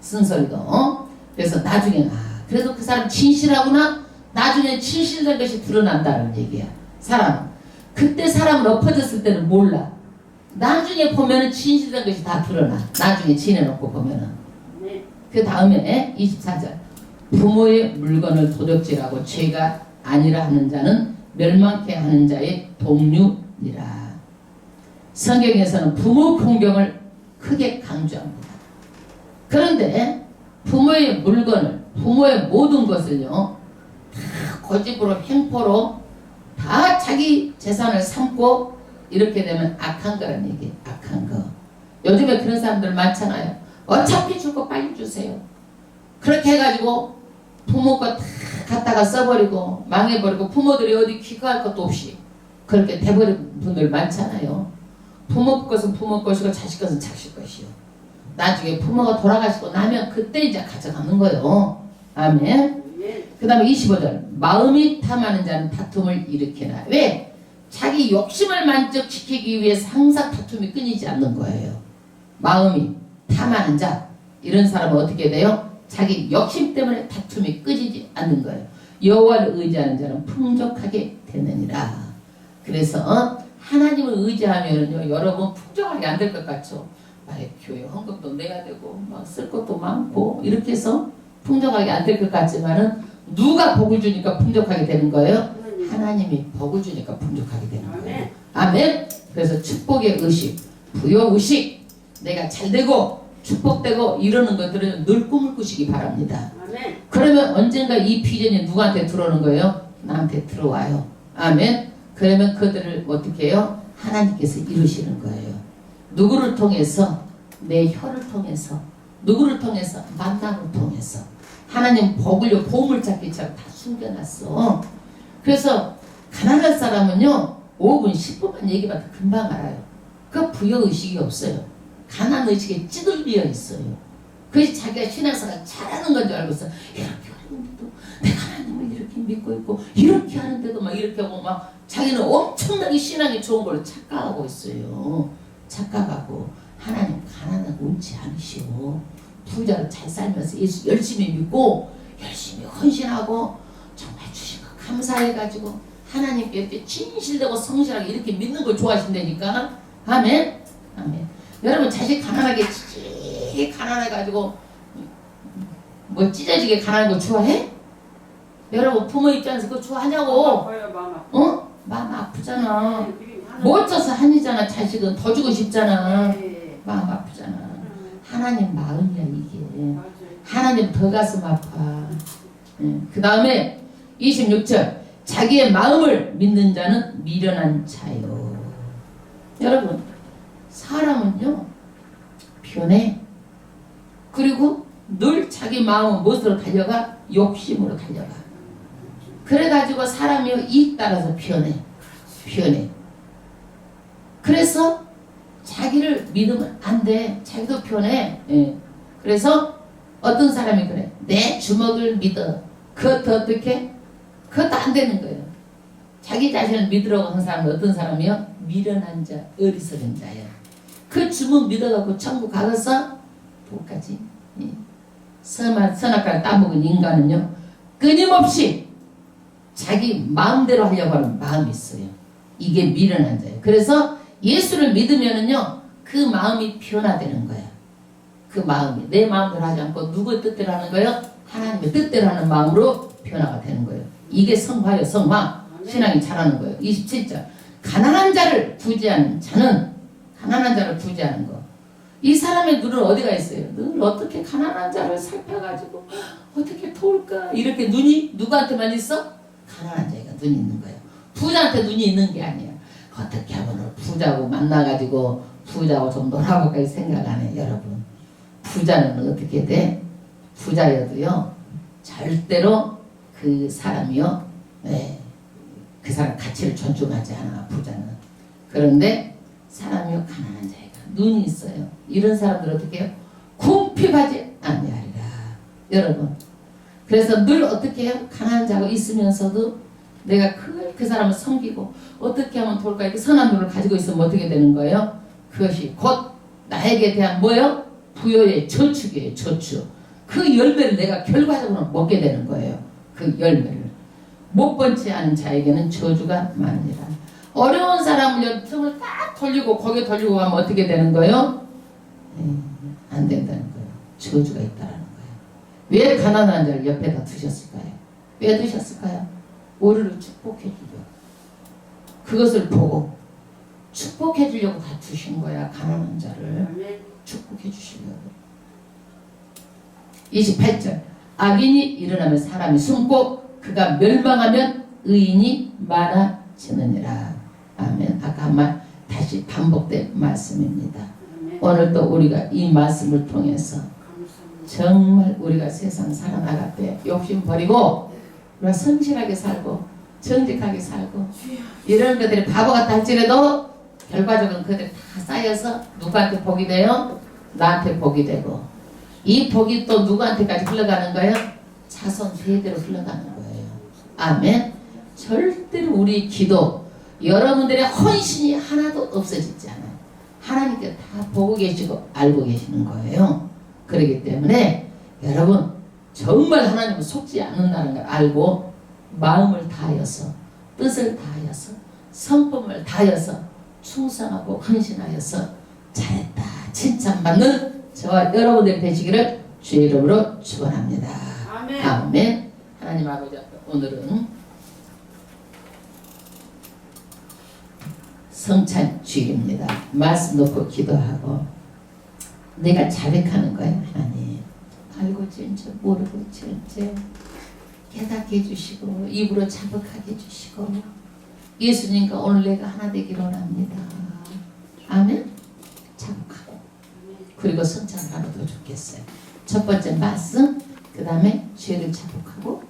쓴소리도. 그래서 나중에 그래도 그 사람 진실하구나. 나중에 진실된 것이 드러난다는 얘기야. 사람. 그때 사람을 엎어졌을 때는 몰라. 나중에 보면은 진실된 것이 다 드러나. 나중에 지내놓고 보면은. 그 다음에 24절. 부모의 물건을 도적질하고 죄가 아니라 하는 자는 멸망케 하는 자의 동류니라. 성경에서는 부모 공경을 크게 강조합니다. 그런데 부모의 물건을, 부모의 모든 것을요, 다 고집으로 횡포로 다 자기 재산을 삼고 이렇게 되면 악한 거란 얘기예요. 악한 거. 요즘에 그런 사람들 많잖아요. 어차피 줄 거 빨리 주세요. 그렇게 해가지고 부모 거 다 갖다가 써버리고 망해버리고 부모들이 어디 귀가할 것도 없이 그렇게 돼버린 분들 많잖아요. 부모 것은 부모 것이고 자식 것은 자식 것이요. 나중에 부모가 돌아가시고 나면 그때 이제 가져가는 거예요. 아멘. 그 다음에 25절. 마음이 탐하는 자는 다툼을 일으키나. 왜? 자기 욕심을 만족시키기 위해서 항상 다툼이 끊이지 않는 거예요. 마음이 탐하는 자. 이런 사람은 어떻게 돼요? 자기 욕심 때문에 다툼이 끊이지 않는 거예요. 여호와를 의지하는 자는 풍족하게 되느니라. 그래서 하나님을 의지하면요, 여러분 풍족하게 안 될 것 같죠? 교회 헌금도 내야 되고 막 쓸 것도 많고 이렇게 해서 풍족하게 안 될 것 같지만은 누가 복을 주니까 풍족하게 되는 거예요? 하나님이 복을 주니까 풍족하게 되는 거예요. 아멘. 그래서 축복의 의식, 부요 의식, 내가 잘 되고 축복되고 이러는 것들은 늘 꿈을 꾸시기 바랍니다. 아멘. 그러면 언젠가 이 비전이 누구한테 들어오는 거예요? 나한테 들어와요. 아멘. 그러면 그들을 어떻게 해요? 하나님께서 이루시는 거예요. 누구를 통해서? 내 혀를 통해서. 누구를 통해서? 만남을 통해서. 하나님 복을요, 보물찾기처럼 다 숨겨놨어. 그래서 가난한 사람은요, 5분 10분만 얘기해봐도 금방 알아요. 그 부여의식이 없어요. 가난의식에 찌들려 있어요. 그래서 자기가 신앙생활 잘하는 건 줄 알고서 이렇게 하는데도 내가 하나님을 이렇게 믿고 있고 이렇게 하는데도 막 이렇게 하고 막 자기는 엄청나게 신앙이 좋은 걸로 착각하고 있어요. 착각하고 하나님 가난하고 옳지 않으시오. 부자로 잘 살면서 예수 열심히 믿고 열심히 헌신하고 정말 주신 거 감사해가지고 하나님께 진실되고 성실하게 이렇게 믿는 걸 좋아하신다니까. 아멘. 아멘. 여러분 자식 가난하게 찌 가난해가지고 뭐 찢어지게 가난한 거 좋아해? 여러분 부모 입장에서 그거 좋아하냐고? 어? 마음 아프잖아. 못 쪄서 한이잖아. 자식은 더 주고 싶잖아. 마음 아프잖아. 하나님 마음이야 이게. 하나님 더 가슴 아파. 그 다음에 26절. 자기의 마음을 믿는 자는 미련한 자요. 여러분 사람은요 변해. 그리고 늘 자기 마음은 무엇으로 달려가? 욕심으로 달려가. 그래가지고 사람이 이익 따라서 변해. 그래서 자기를 믿으면 안 돼. 자기도 변해. 예. 그래서 어떤 사람이 그래. 내 주먹을 믿어. 그것도 어떻게? 그것도 안 되는 거예요. 자기 자신을 믿으라고 하는 사람은 어떤 사람이요? 미련한 자, 어리석은 자예요. 그 주먹 믿어갖고 천국 가서 복까지. 예. 선악과를 따먹은 인간은요 끊임없이 자기 마음대로 하려고 하는 마음이 있어요. 이게 미련한 자예요. 그래서 예수를 믿으면은요 그 마음이 변화되는 거야. 그 마음이 내 마음대로 하지 않고 누구의 뜻대로 하는 거예요? 하나님의 뜻대로 하는 마음으로 변화가 되는 거예요. 이게 성화예요. 성화. 신앙이 잘하는 거예요. 27절. 가난한 자를 구제하는 자는 가난한 자를 구제하는 거. 이 사람의 눈은 어디가 있어요? 늘 어떻게 가난한 자를 살펴가지고 어떻게 도울까? 이렇게 눈이 누구한테만 있어? 가난한 자가 눈이 있는 거예요. 부자한테 눈이 있는 게 아니야. 어떻게 하면 부자하고 만나가지고 부자하고 좀 놀아볼까 이 생각 안 해. 여러분 부자는 어떻게 돼? 부자여도요 절대로 그 사람이요, 그 사람 가치를 존중하지 않아. 부자는. 그런데 사람이요, 가난한 자가 눈이 있어요. 이런 사람들 어떻게 해요? 궁핍하지 아니하리라. 여러분, 그래서 늘 어떻게 해요? 가난한 자가 있으면서도 내가 그 사람을 섬기고 어떻게 하면 좋을까, 이렇게 선한 눈을 가지고 있으면 어떻게 되는 거예요? 그것이 곧 나에게 대한 뭐예요? 부여의 저축이에요. 저축. 그 열매를 내가 결과적으로 먹게 되는 거예요. 그 열매를. 못 번지 않은 자에게는 저주가 많으니라. 어려운 사람을 틈을 딱 돌리고 고개 돌리고 하면 어떻게 되는 거예요? 안 된다는 거예요. 저주가 있다라는 거예요. 왜 가난한 자를 옆에다 두셨을까요? 왜 두셨을까요? 우리를 축복해 주려. 그것을 보고 축복해 주려고 다 두신 거야. 가난한 자를 축복해 주시려고. 28절. 악인이 일어나면 사람이 숨고 그가 멸망하면 의인이 많아지느니라. 아멘. 아까 한 말 다시 반복된 말씀입니다. 오늘도 우리가 이 말씀을 통해서 정말 우리가 세상 살아나갈 때 욕심 버리고 우리가 성실하게 살고 정직하게 살고 이런 것들이 바보 같다 할지라도 결과적으로 그들 다 쌓여서 누구한테 복이 돼요? 나한테 복이 되고, 이 복이 또 누구한테까지 흘러가는 거예요? 자손 세대로 흘러가는 거예요. 아멘. 절대로 우리 기도, 여러분들의 헌신이 하나도 없어지지 않아요. 하나님께 다 보고 계시고 알고 계시는 거예요. 그렇기 때문에 여러분 정말 하나님은 속지 않는다는 걸 알고 마음을 다하여서, 뜻을 다하여서, 성품을 다하여서 충성하고 헌신하여서 잘했다 칭찬받는 저와 여러분들이 되시기를 주의 이름으로 축원합니다. 아멘. 아멘. 하나님 아버지 앞에 오늘은 성찬 주일입니다. 말씀 놓고 기도하고 내가 자백하는 거예요. 하나님, 알고 지은지 모르고 지은지 깨닫게 해주시고 입으로 자백하게 해주시고 예수님과 오늘 내가 하나 되기를 원합니다. 아멘. 자복하고 그리고 성찬을 하나 더 좋겠어요. 첫 번째 말씀, 그 다음에 죄를 자복하고